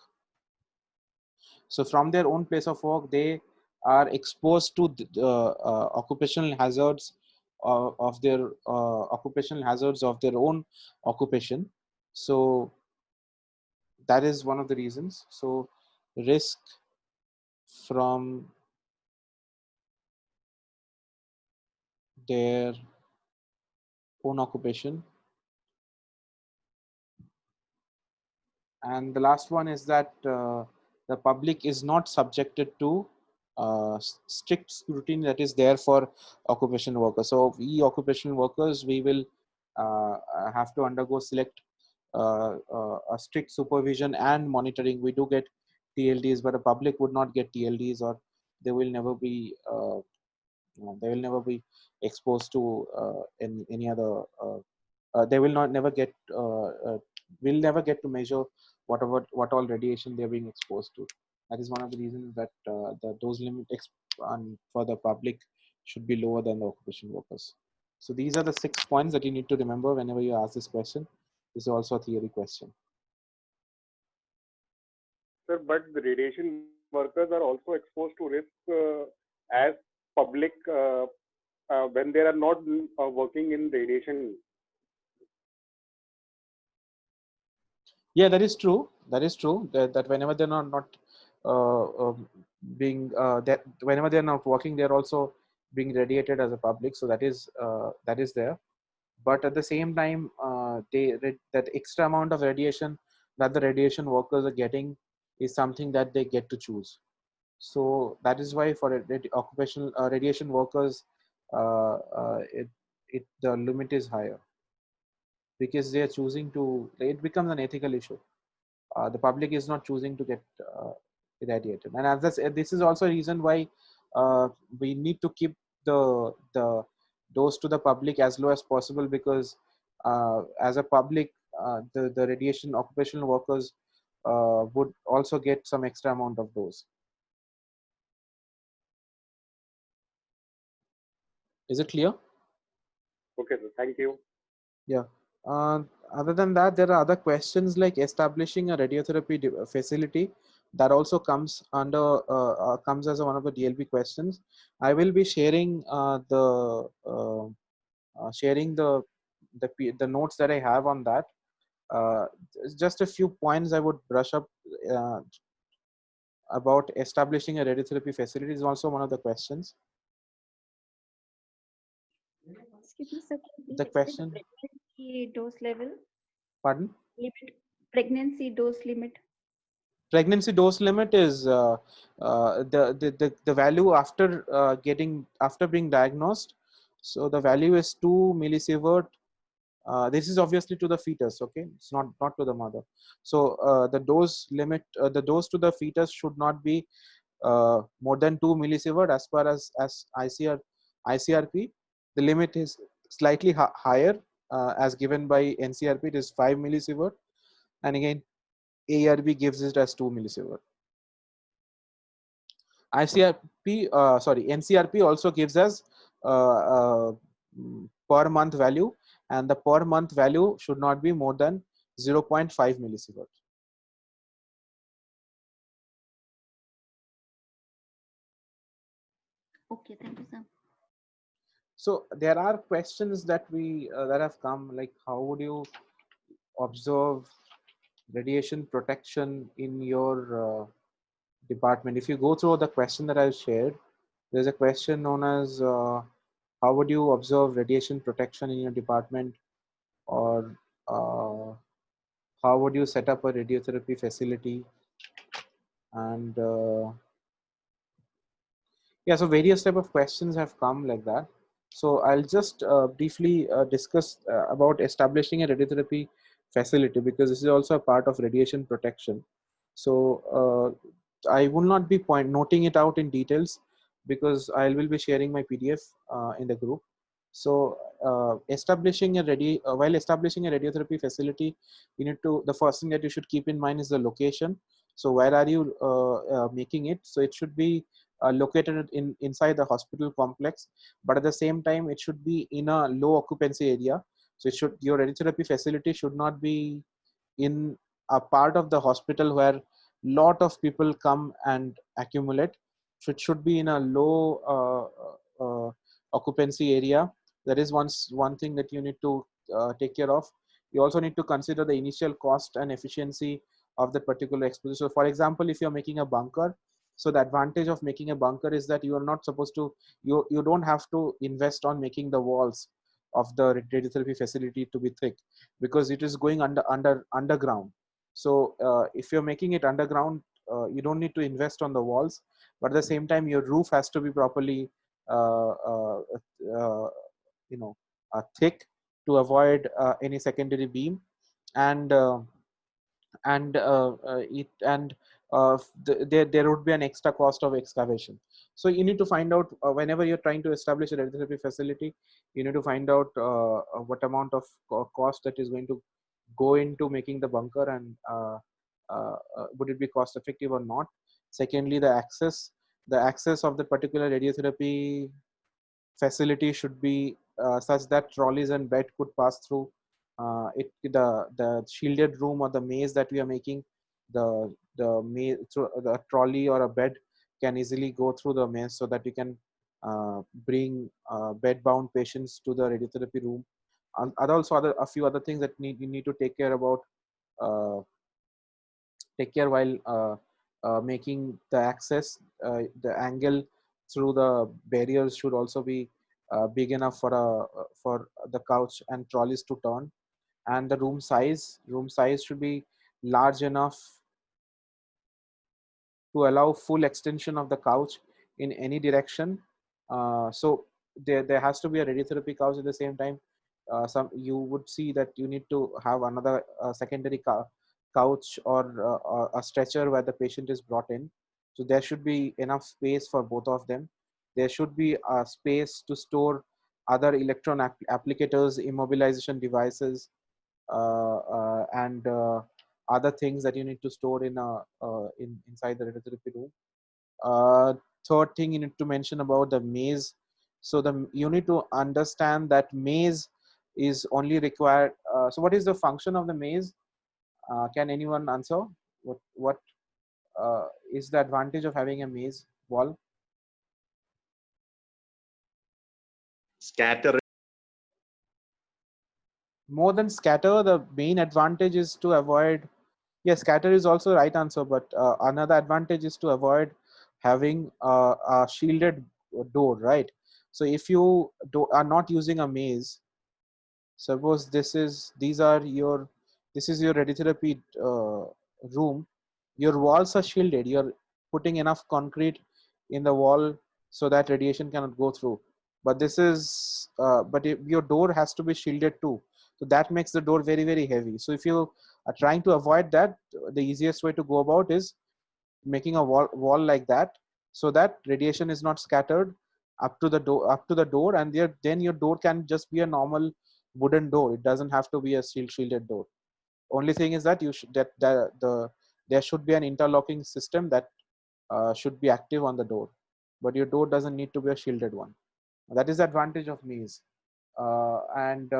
So from their own place of work, they are exposed to the occupational hazards of their occupational hazards of their own occupation. So that is one of the reasons. So risk from their own occupation. And the last one is that the public is not subjected to strict scrutiny that is there for occupational workers. So we occupational workers, we will have to undergo a strict supervision and monitoring. We do get TLDs, but the public would not get TLDs, or they will never be exposed to any other. They will not never get. Will never get to measure what all radiation they're being exposed to. That is one of the reasons that the dose limit for the public should be lower than the occupational workers. So these are the 6 points that you need to remember whenever you ask this question. This is also a theory question. Sir, but the radiation workers are also exposed to risk as public when they are not working in radiation. Yeah, that is true. That is true. That whenever they're not being that whenever they're not working, they're also being radiated as a public. So that is there. But at the same time, that extra amount of radiation that the radiation workers are getting is something that they get to choose. So that is why for occupational radiation workers, the limit is higher, because they are choosing to. It becomes an ethical issue. The public is not choosing to get irradiated, and as this is also a reason why we need to keep the dose to the public as low as possible, because as a public, the radiation occupational workers would also get some extra amount of dose. Is it clear? Okay, sir. Thank you. Yeah. Other than that, there are other questions like establishing a radiotherapy facility. That also comes under comes as one of the DLB questions. I will be sharing the notes that I have on that. Just a few points I would brush up about establishing a radiotherapy facility is also one of the questions. Excuse me, sir, can you The please question. explain the pregnancy dose level? Pardon? Limit. Pregnancy dose limit. Pregnancy dose limit is the value after after being diagnosed. So the value is 2 millisievert. This is obviously to the fetus, okay? It's not to the mother. So the dose limit, the dose to the fetus should not be more than 2 millisievert as far as ICRP. The limit is slightly higher as given by NCRP. It is 5 millisievert, and again ARB gives it as 2 millisievert. NCRP also gives us per month value, and the per month value should not be more than 0.5 millisievert. Okay, thank you, sir. So there are questions that we that have come, like how would you observe radiation protection in your department? If you go through the question that I shared, there's a question known as how would you observe radiation protection in your department, or how would you set up a radiotherapy facility, and yeah, so various type of questions have come like that. So I'll just briefly discuss about establishing a radiotherapy facility, because this is also a part of radiation protection. So I will not be noting it out in details, because I will be sharing my PDF in the group. So while establishing a radiotherapy facility, you need to, the first thing that you should keep in mind is the location. So where are you making it? So it should be located inside the hospital complex, but at the same time it should be in a low occupancy area. So your radiotherapy facility should not be in a part of the hospital where lot of people come and accumulate. So it should be in a low occupancy area. That is one thing that you need to take care of. You also need to consider the initial cost and efficiency of the particular exposure. So for example, if you're making a bunker, so the advantage of making a bunker is that you are not supposed to, you don't have to invest on making the walls of the radiotherapy facility to be thick, because it is going underground. So if you're making it underground, you don't need to invest on the walls, but at the same time your roof has to be properly uh, uh, uh, thick, to avoid any secondary beam. And there would be an extra cost of excavation. So you need to find out, whenever you're trying to establish a radiotherapy facility, you need to find out what amount of cost that is going to go into making the bunker, and would it be cost effective or not. Secondly, the access of the particular radiotherapy facility should be such that trolleys and bed could pass through the shielded room or the maze that we are making. The maze, through the trolley or a bed can easily go through the maze, so that you can bring bed bound patients to the radiotherapy room. And a few other things that you need to take care about, uh, take care while making the access. The angle through the barriers should also be big enough for the couch and trolleys to turn. And the room size should be large enough to allow full extension of the couch in any direction. So there has to be a radiotherapy couch at the same time. Some you would see that you need to have another secondary couch, or a stretcher where the patient is brought in. So there should be enough space for both of them. There should be a space to store other electron applicators, immobilization devices, and other things that you need to store inside the radiotherapy room. Uh, Third thing you need to mention about the maze. So you need to understand that maze is only required. So what is the function of the maze? Can anyone answer? What is the advantage of having a maze wall? Scatter. More than scatter, the main advantage is to avoid. Yes, scatter is also the right answer, but another advantage is to avoid having a shielded door, right? So if you are not using a maze, suppose this is your radiotherapy room. Your walls are shielded. You're putting enough concrete in the wall so that radiation cannot go through. But your door has to be shielded too. So that makes the door very, very heavy. So if you are trying to avoid that, the easiest way to go about is making a wall like that, so that radiation is not scattered up to the door, and then your door can just be a normal wooden door. It doesn't have to be a shielded door. Only thing is that you should that the there should be an interlocking system that should be active on the door, but your door doesn't need to be a shielded one. That is the advantage of maze. And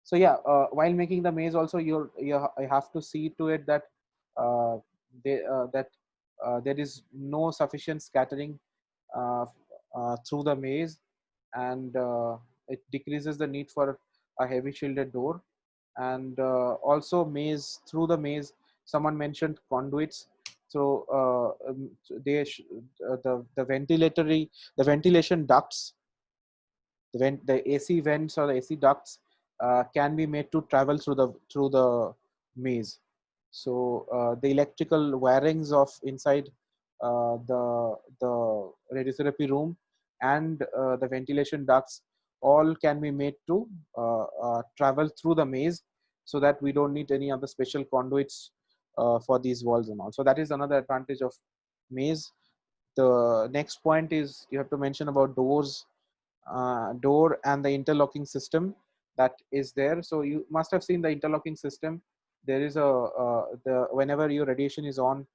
so yeah, while making the maze also, you have to see to it that uh, there is no sufficient scattering uh, through the maze, and it decreases the need for a heavy shielded door. And also maze, through the maze, someone mentioned conduits. So the ventilation ducts, the AC vents or the AC ducts can be made to travel through the maze. So the electrical wirings of inside the radiotherapy room and the ventilation ducts all can be made to travel through the maze, so that we don't need any other special conduits for these walls and all. So that is another advantage of maze. The next point is you have to mention about door and the interlocking system that is there. So you must have seen the interlocking system. There is the whenever your radiation is on,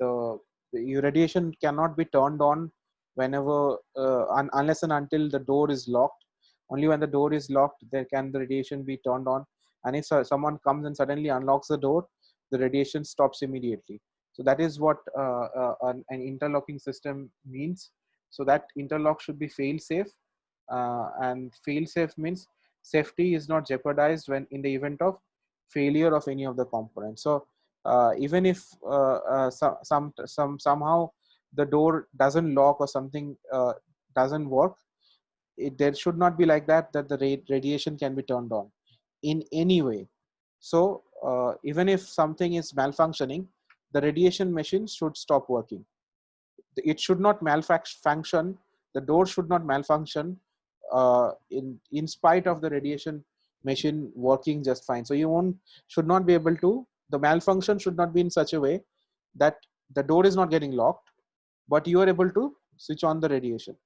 your radiation cannot be turned on whenever unless and until the door is locked. Only when the door is locked, there can the radiation be turned on. And if someone comes and suddenly unlocks the door, the radiation stops immediately. So that is what an interlocking system means. So that interlock should be fail safe, and fail safe means safety is not jeopardized when in the event of failure of any of the components. So even if somehow the door doesn't lock or something doesn't work, there should not be like that the radiation can be turned on in any way. So even if something is malfunctioning, the radiation machine should stop working. It should not malfunction. The door should not malfunction in spite of the radiation machine working just fine. So you should not be able to, the malfunction should not be in such a way that the door is not getting locked, but you are able to switch on the radiation.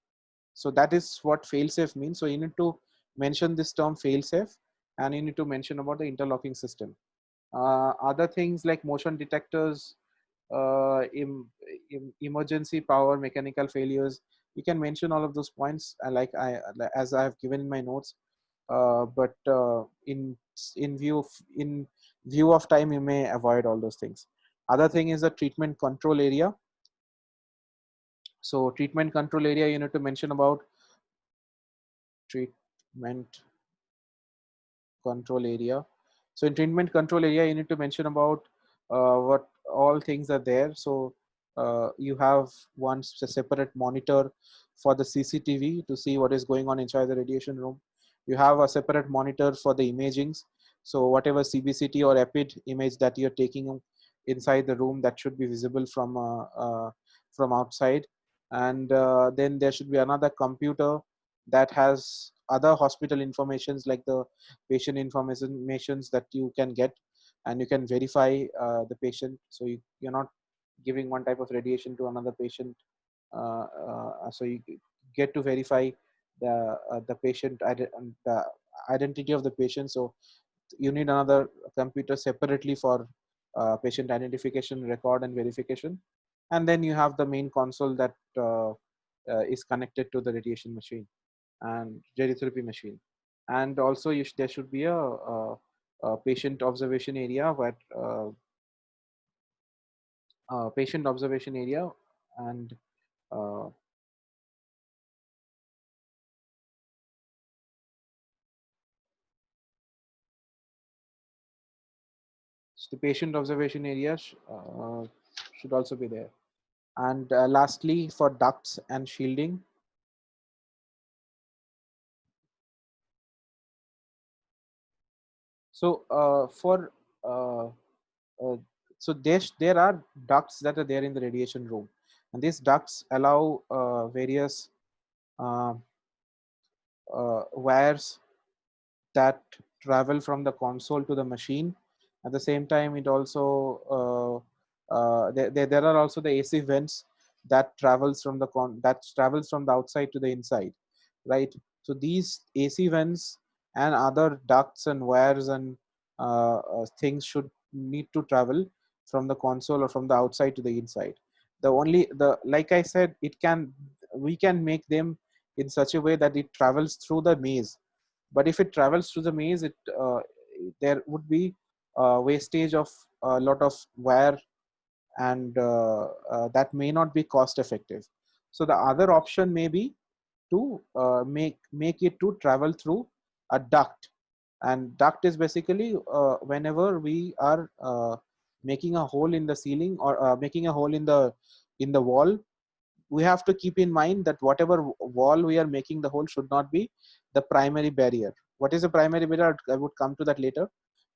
So that is what fail-safe means. So you need to mention this term fail-safe, and you need to mention about the interlocking system. Other things like motion detectors, emergency power, mechanical failures, you can mention all of those points as I have given in my notes. But in view of time, you may avoid all those things. Other thing is the treatment control area. So treatment control area, you need to mention about treatment control area. So in treatment control area, you need to mention about what all things are there. So you have one separate monitor for the CCTV to see what is going on inside the radiation room. You have a separate monitor for the imagings. So whatever CBCT or EPID image that you're taking inside the room, that should be visible from outside. And then there should be another computer that has other hospital informations, like the patient informations that you can get, and you can verify the patient. So you're not giving one type of radiation to another patient. So you get to verify the patient the identity of the patient. So you need another computer separately for patient identification, record, and verification. And then you have the main console that is connected to the radiation machine and radiotherapy machine. And also there should be a patient observation area where patient observation area and so the patient observation area should also be there. And lastly, for ducts and shielding, so so there are ducts that are there in the radiation room, and these ducts allow various uh, wires that travel from the console to the machine. At the same time, it also there are also the AC vents that travels from the outside to the inside, right? So these AC vents and other ducts and wires and things should need to travel from the console or from the outside to the inside. Like I said, we can make them in such a way that it travels through the maze. But if it travels through the maze, there would be wastage of a lot of wire, and that may not be cost effective. So the other option may be to make it to travel through a duct. And duct is basically whenever we are making a hole in the ceiling, or making a hole in the wall, we have to keep in mind that whatever wall we are making the hole should not be the primary barrier. What is a primary barrier? I would come to that later.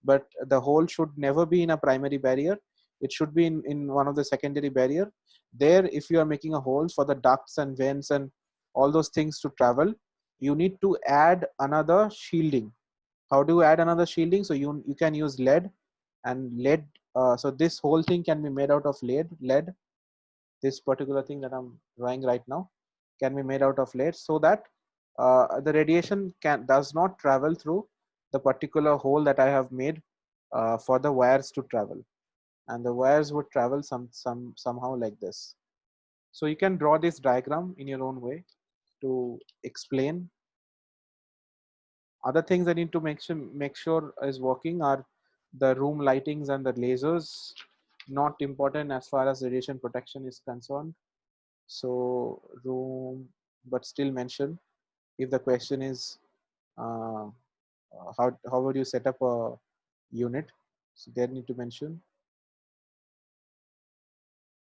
But the hole should never be in a primary barrier. It should be in one of the secondary barrier. There, if you are making a hole for the ducts and vents and all those things to travel, you need to add another shielding. How do you add another shielding? So you can use lead, and lead. So this whole thing can be made out of lead. This particular thing that I'm drawing right now can be made out of lead, so that the radiation does not travel through the particular hole that I have made for the wires to travel, and the wires would travel somehow like this. So you can draw this diagram in your own way to explain. Other things I need to make sure is working are the room lightings and the lasers. Not important as far as radiation protection is concerned. So room, but still mention if the question is how would you set up a unit. So there need to mention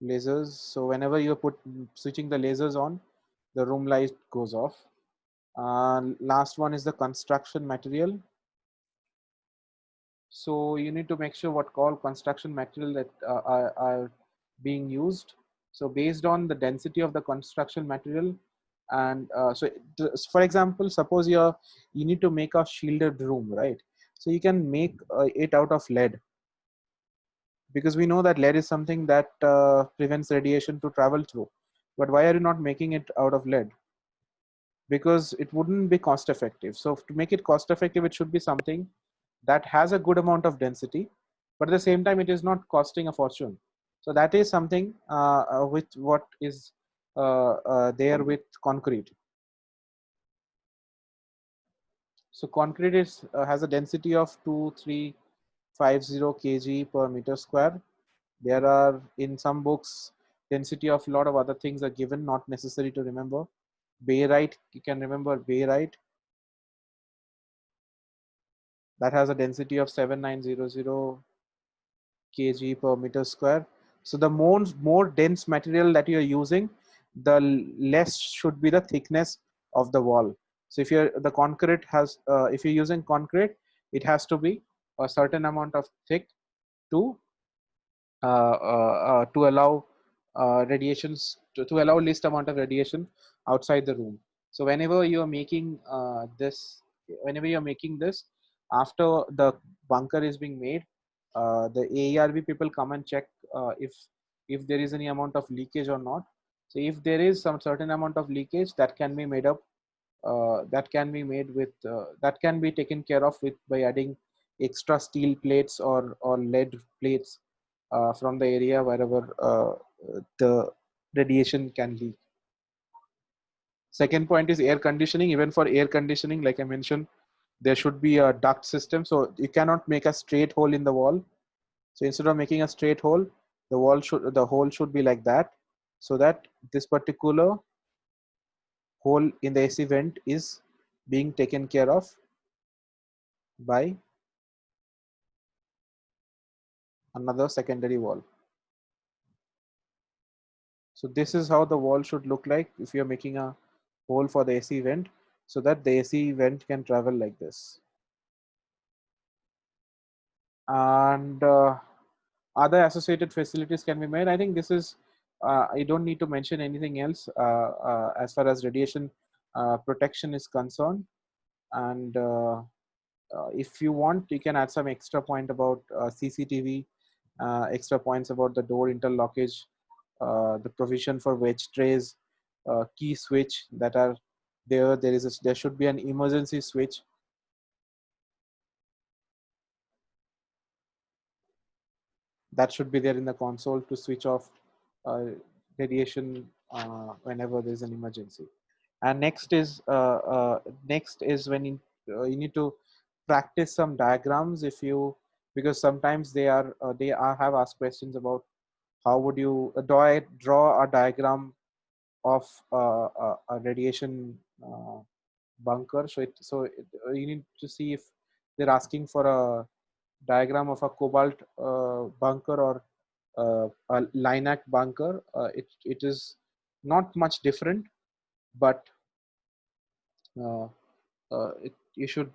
lasers. So whenever you put switching the lasers on, the room light goes off. Last one is the construction material. So you need to make sure what all construction material that are being used. So based on the density of the construction material, and for example, suppose you need to make a shielded room, right? So you can make it out of lead, because we know that lead is something that prevents radiation to travel through. But why are you not making it out of lead? Because it wouldn't be cost effective. So to make it cost effective, it should be something that has a good amount of density, but at the same time it is not costing a fortune. So that is something with what is there with concrete. So concrete has a density of 2350 kg per meter square. There are, in some books, density of a lot of other things are given, not necessary to remember. Barite, you can remember barite. That has a density of 7900 kg per meter square. So the more dense material that you're using, the less should be the thickness of the wall. So if the concrete has, if you're using concrete, it has to be a certain amount of thick to allow radiations to allow least amount of radiation outside the room. So whenever you're making this, after the bunker is being made, the AERB people come and check if there is any amount of leakage or not. So if there is some certain amount of leakage, that can be made up, that can be made with that can be taken care of with by adding extra steel plates or lead plates from the area wherever the radiation can leak. Second point is air conditioning. Even for air conditioning, like I mentioned, there should be a duct system. So you cannot make a straight hole in the wall. So instead of making a straight hole, the hole should be like that, so that this particular hole in the AC vent is being taken care of by another secondary wall. So this is how the wall should look like if you're making a hole for the AC vent, so that the AC vent can travel like this. And other associated facilities can be made. I think this is, I don't need to mention anything else as far as radiation protection is concerned. And if you want, you can add some extra point about CCTV, extra points about the door interlockage, the provision for wedge trays, key switch that are there. There should be an emergency switch. That should be there in the console to switch off radiation whenever there's an emergency. And next is when you need to practice some diagrams if you, because sometimes have asked questions about how would you draw a diagram of a radiation bunker. You need to see if they're asking for a diagram of a cobalt bunker or a LINAC bunker. It is not much different, but uh, you should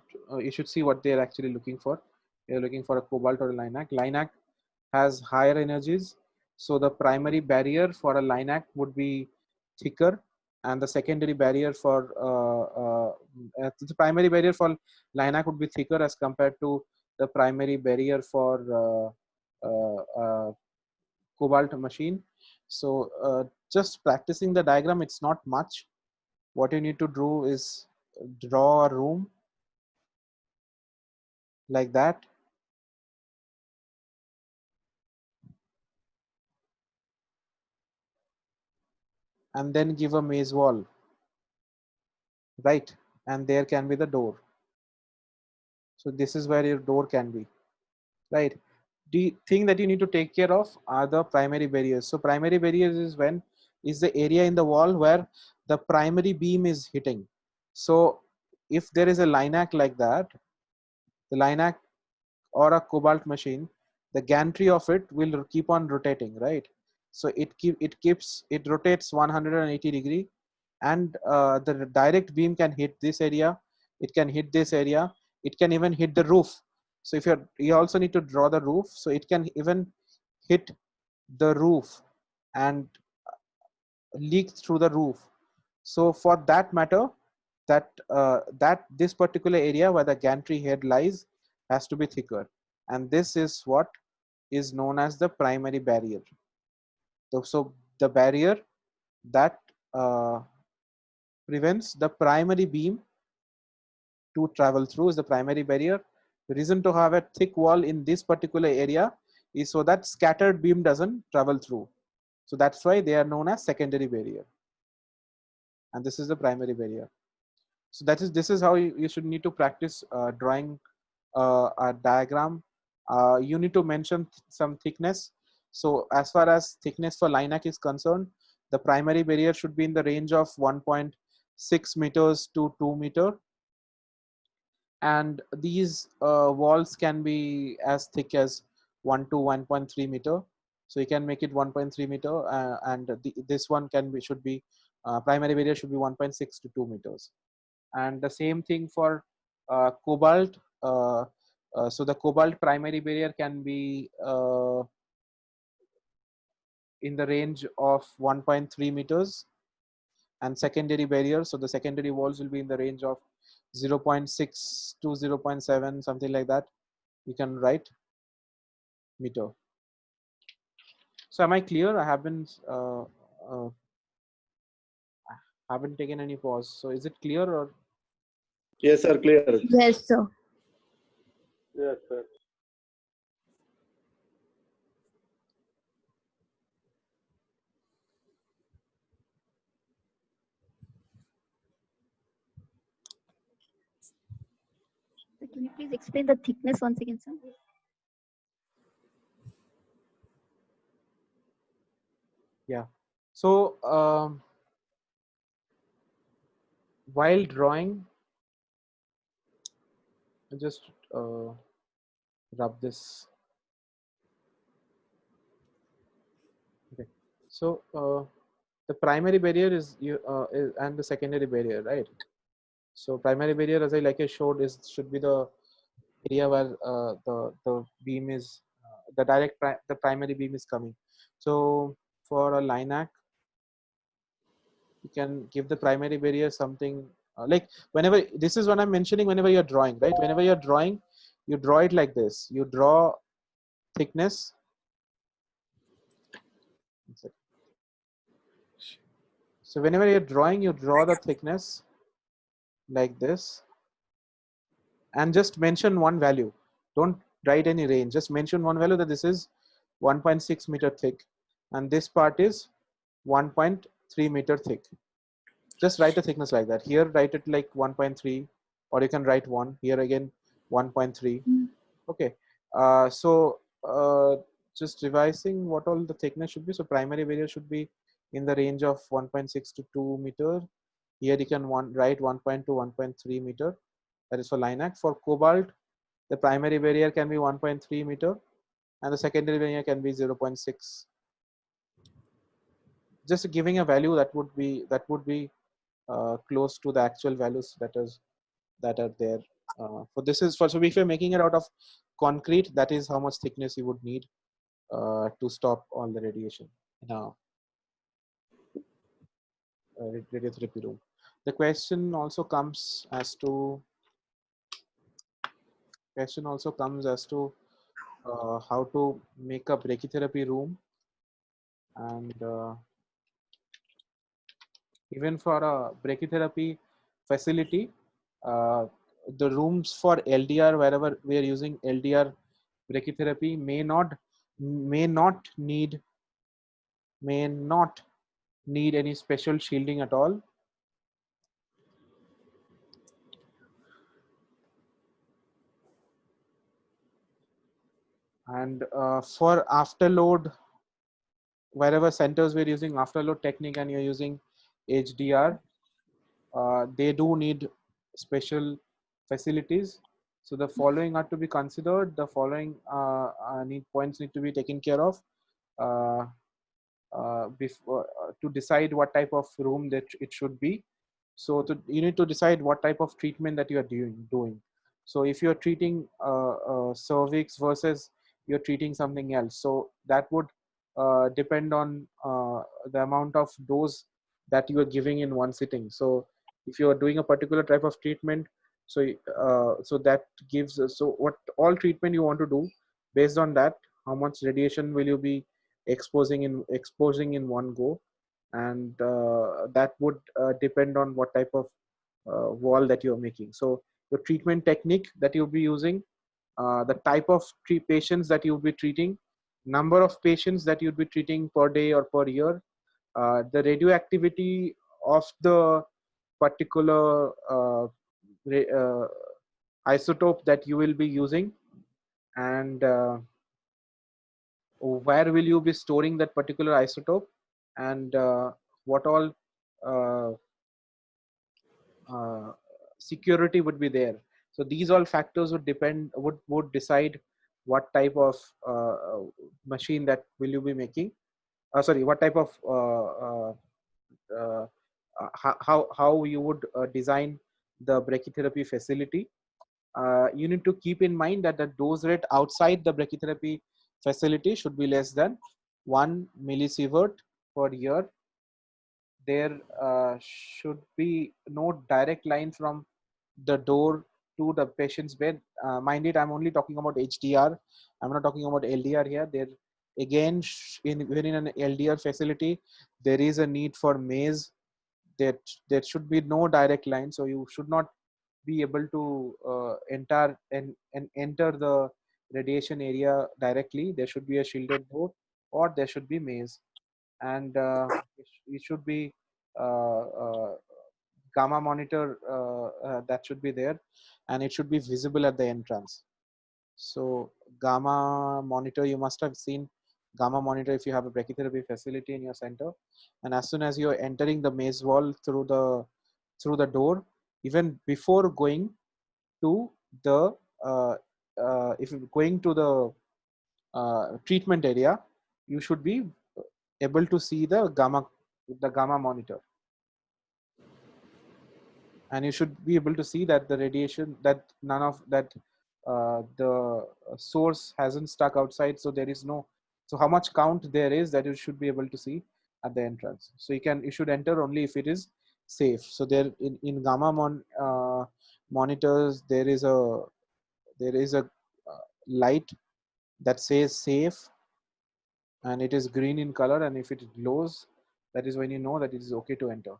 see what they're actually looking for. They're looking for a cobalt or a LINAC. LINAC has higher energies, so the primary barrier for a LINAC would be thicker, and the secondary barrier for the primary barrier for LINAC would be thicker as compared to the primary barrier for cobalt machine. So just practicing the diagram, it's not much. What you need to do is draw a room like that, and then give a maze wall, right? And there can be the door. So this is where your door can be, right? The thing that you need to take care of are the primary barriers. So primary barriers is the area in the wall where the primary beam is hitting. So if there is a LINAC like that, the LINAC or a cobalt machine, the gantry of it will keep on rotating, right? So it rotates 180 degree, and the direct beam can hit this area, it can hit this area, it can even hit the roof. So if you also need to draw the roof, so it can even hit the roof and leak through the roof. So for that matter, that this particular area where the gantry head lies has to be thicker, and this is what is known as the primary barrier. So the barrier that prevents the primary beam to travel through is the primary barrier. The reason to have a thick wall in this particular area is so that scattered beam doesn't travel through. So that's why they are known as secondary barrier, and this is the primary barrier. So this is how you should need to practice drawing a diagram. You need to mention some thickness. So as far as thickness for LINAC is concerned, the primary barrier should be in the range of 1.6 meters to 2 meter, and these walls can be as thick as 1 to 1.3 meter. So you can make it 1.3 meter, and this one should be primary barrier should be 1.6 to 2 meters. And the same thing for cobalt. So the cobalt primary barrier can be in the range of 1.3 meters, and secondary barrier, so the secondary walls will be in the range of 0.6 to 0.7, something like that. You can write meter. So am I clear? I haven't taken any pause. So is it clear or? Yes, sir. Clear. Yes, sir. Yes, sir. So can you please explain the thickness once again, sir? Yeah. So while drawing, just rub this. Okay. So the primary barrier is and the secondary barrier, right? So primary barrier, as I showed, should be the area where the beam is the primary beam is coming. So for a LINAC, you can give the primary barrier something like, whenever, this is what I'm mentioning, whenever you're drawing, right? Whenever you're drawing, you draw it like this. You draw thickness. So whenever you're drawing, you draw the thickness like this, and just mention one value. Don't write any range. Just mention one value, that this is 1.6 meter thick, and this part is 1.3 meter thick. Just write a thickness like that. Here write it like 1.3, or you can write 1. Here again 1.3. Okay. Just revising what all the thickness should be. So primary barrier should be in the range of 1.6 to 2 meter. Here you can write 1.2, 1.3 meter. That is for LINAC. For cobalt, the primary barrier can be 1.3 meter and the secondary barrier can be 0.6. Just giving a value that would be close to the actual values that are there. For this is for, so if you're making it out of concrete, that is how much thickness you would need to stop all the radiation in a radiotherapy room. The question also comes as to how to make a brachytherapy room, and even for a brachytherapy facility, the rooms for LDR, wherever we are using LDR brachytherapy, may not need any special shielding at all. And for afterload, wherever centers we're using afterload technique and you're using HDR, they do need special facilities. So the following are to be considered. The following points need to be taken care of before to decide what type of room that it should be. So you need to decide what type of treatment that you are doing. So if you're treating cervix versus you're treating something else, so that would depend on the amount of dose that you are giving in one sitting. So if you are doing a particular type of treatment, so that gives so what all treatment you want to do, based on that, how much radiation will you be exposing in one go, and that would depend on what type of wall that you're making. So the treatment technique that you'll be using, the type of patients that you'll be treating, number of patients that you'll be treating per day or per year, the radioactivity of the particular isotope that you will be using, and where will you be storing that particular isotope, and what all security would be there. So these all factors would decide what type of machine that will you be making. Sorry, what type of how you would design the brachytherapy facility. You need to keep in mind that the dose rate outside the brachytherapy facility should be less than 1 millisievert per year. There should be no direct line from the door to the patient's bed. Mind it, I'm only talking about HDR. I'm not talking about LDR here. There again, when in an LDR facility, there is a need for maze. There should be no direct line, so you should not be able to enter the radiation area directly. There should be a shielded door, or there should be maze, and it should be gamma monitor that should be there, and it should be visible at the entrance. So gamma monitor, you must have seen gamma monitor if you have a brachytherapy facility in your center, and as soon as you are entering the maze wall through the door, even before going to the if you're going to the treatment area, you should be able to see the gamma monitor, and you should be able to see that the radiation, that none of that the source hasn't stuck outside, so there is no, so how much count there is, that you should be able to see at the entrance. So you should enter only if it is safe. So there in gamma monitors, there is a light that says safe, and it is green in color, and if it glows, that is when you know that it is okay to enter.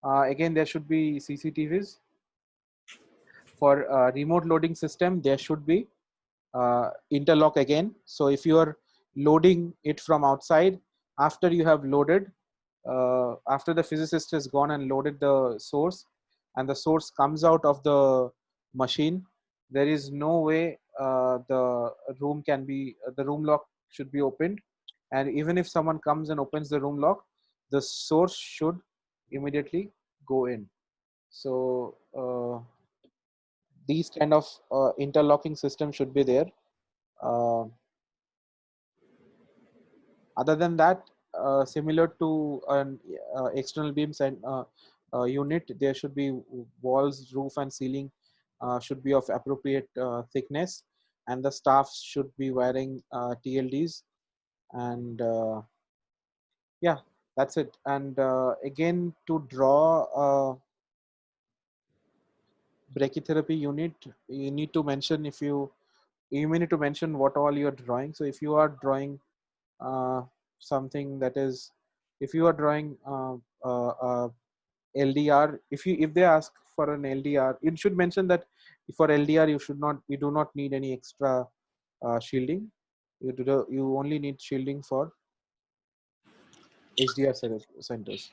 Again, there should be CCTVs. For remote loading system, there should be interlock again. So if you are loading it from outside, after you have loaded, after the physicist has gone and loaded the source, and the source comes out of the machine, there is no way the room lock should be opened. And even if someone comes and opens the room lock, the source should immediately go in. So these kind of interlocking system should be there. Other than that, similar to an external beams and unit, there should be walls, roof, and ceiling should be of appropriate thickness, and the staff should be wearing TLDs. And yeah, that's it. And again, to draw a brachytherapy unit, you need to mention you may need to mention what all you're drawing. So if you are drawing something that is, if you are drawing LDR, if they ask for an LDR, you should mention that for LDR you do not need any extra shielding. You only need shielding for HDR centers.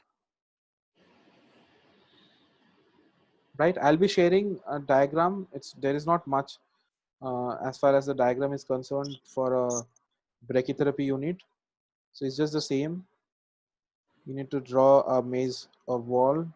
Right, I'll be sharing a diagram. There is not much as far as the diagram is concerned for a brachytherapy unit. So it's just the same. You need to draw a maze, a wall.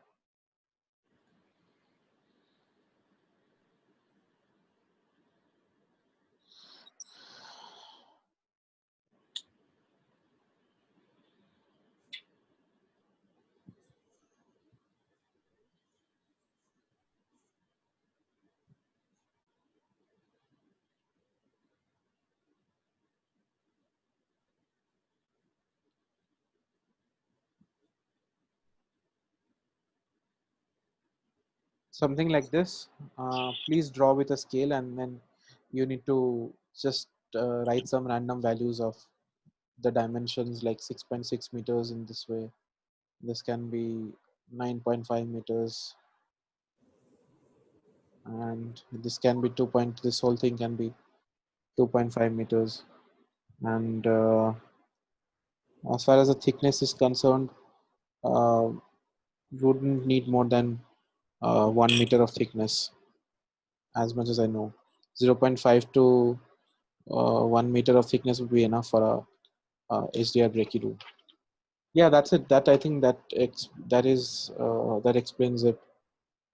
Something like this. Please draw with a scale, and then you need to just write some random values of the dimensions, like 6.6 meters in this way. This can be 9.5 meters, and this can be 2. This whole thing can be 2.5 meters. And as far as the thickness is concerned, wouldn't need more than 1 meter of thickness, as much as I know. 0.5 to 1 meter of thickness would be enough for a HDR brachy. Yeah, that's it. That I think that that explains it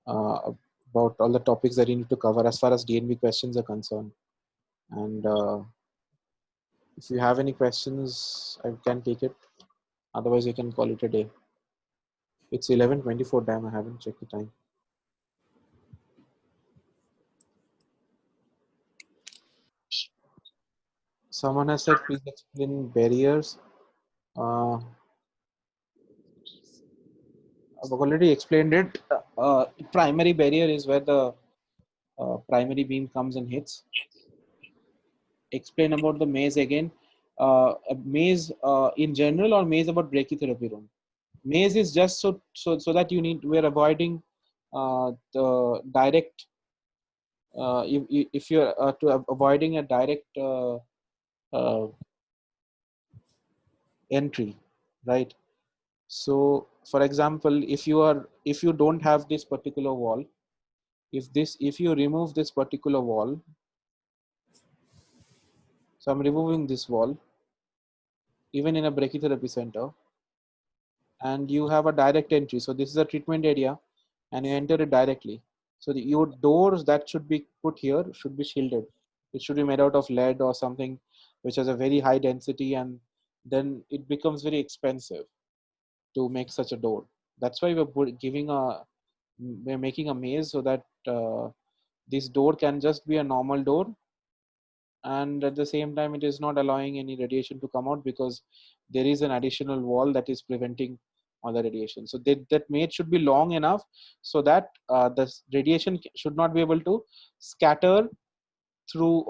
about all the topics that you need to cover as far as DNB questions are concerned. And if you have any questions, I can take it. Otherwise, you can call it a day. It's 11:24. Damn, I haven't checked the time. Someone has said, please explain barriers. I've already explained it. Primary barrier is where the primary beam comes and hits. Explain about the maze again. A maze in general, or maze about brachytherapy room? Maze is just so that we're avoiding the direct. If you're avoiding a direct entry, right? So, for example, if you don't have this particular wall, if you remove this particular wall, so I'm removing this wall, even in a brachytherapy center, and you have a direct entry. So this is a treatment area, and you enter it directly. So your doors that should be put here should be shielded. It should be made out of lead or something which has a very high density, and then it becomes very expensive to make such a door. That's why we're making a maze so that this door can just be a normal door, and at the same time it is not allowing any radiation to come out because there is an additional wall that is preventing all the radiation. So that maze should be long enough so that the radiation should not be able to scatter through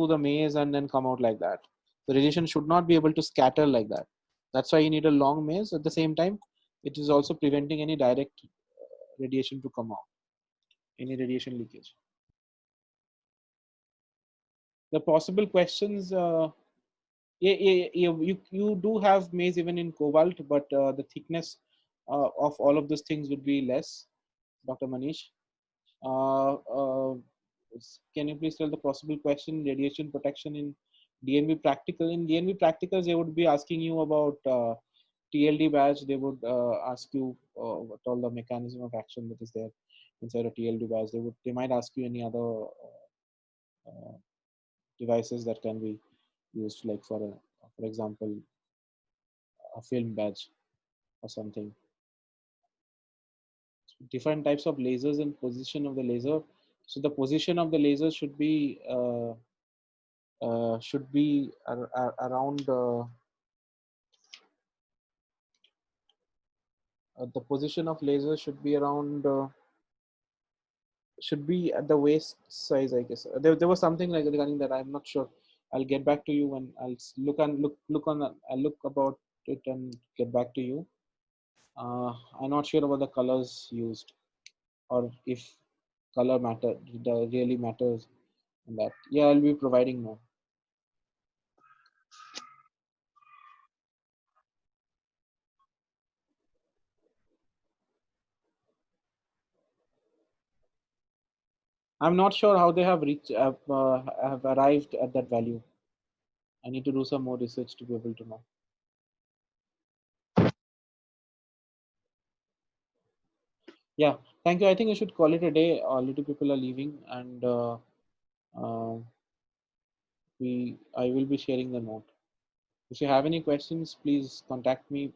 the maze and then come out like that. The radiation should not be able to scatter like that. That's why you need a long maze. At the same time, it is also preventing any direct radiation to come out, any radiation leakage. The possible questions, you do have maze even in cobalt, but the thickness of all of those things would be less, Dr. Manish. Can you please tell the possible question, radiation protection in DNV practical? In DNV practicals, they would be asking you about TLD badge. They would ask you what all the mechanism of action that is there inside a TLD badge. They might ask you any other devices that can be used, like for example, a film badge or something. Different types of lasers and position of the laser. So the position of the laser should be around the position of laser should be around should be at the waist size, I guess. There was something like regarding that. I'm not sure. I'll get back to you when I'll I'll look about it and get back to you. I'm not sure about the colors used, or if color really matters in that. Yeah, I'll be providing more. I'm not sure how they have have arrived at that value. I need to do some more research to be able to know. Yeah, thank you. I think I should call it a day. Little people are leaving, and I will be sharing the note. If you have any questions, please contact me.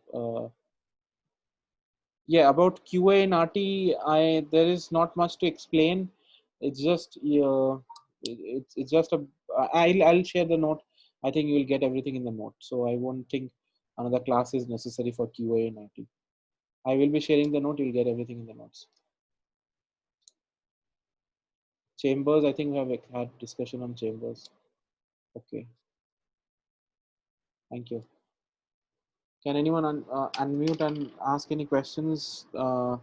Yeah, about QA and RT, there is not much to explain. It's just it's just a. I'll share the note. I think you will get everything in the note. So I won't think another class is necessary for QA and RT. I will be sharing the note. You'll get everything in the notes. Chambers, I think we have had discussion on chambers. Okay. Thank you. Can anyone unmute and ask any questions? Or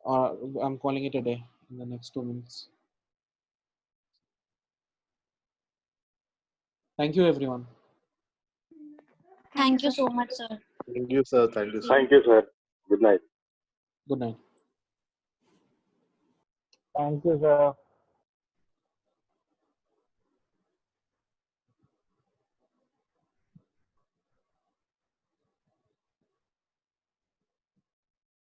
I'm calling it a day in the next 2 minutes. Thank you, everyone. Thank you so much, sir. Thank you, sir. Thank you, sir. Thank you, sir. Good night. Good night. Thank you, sir.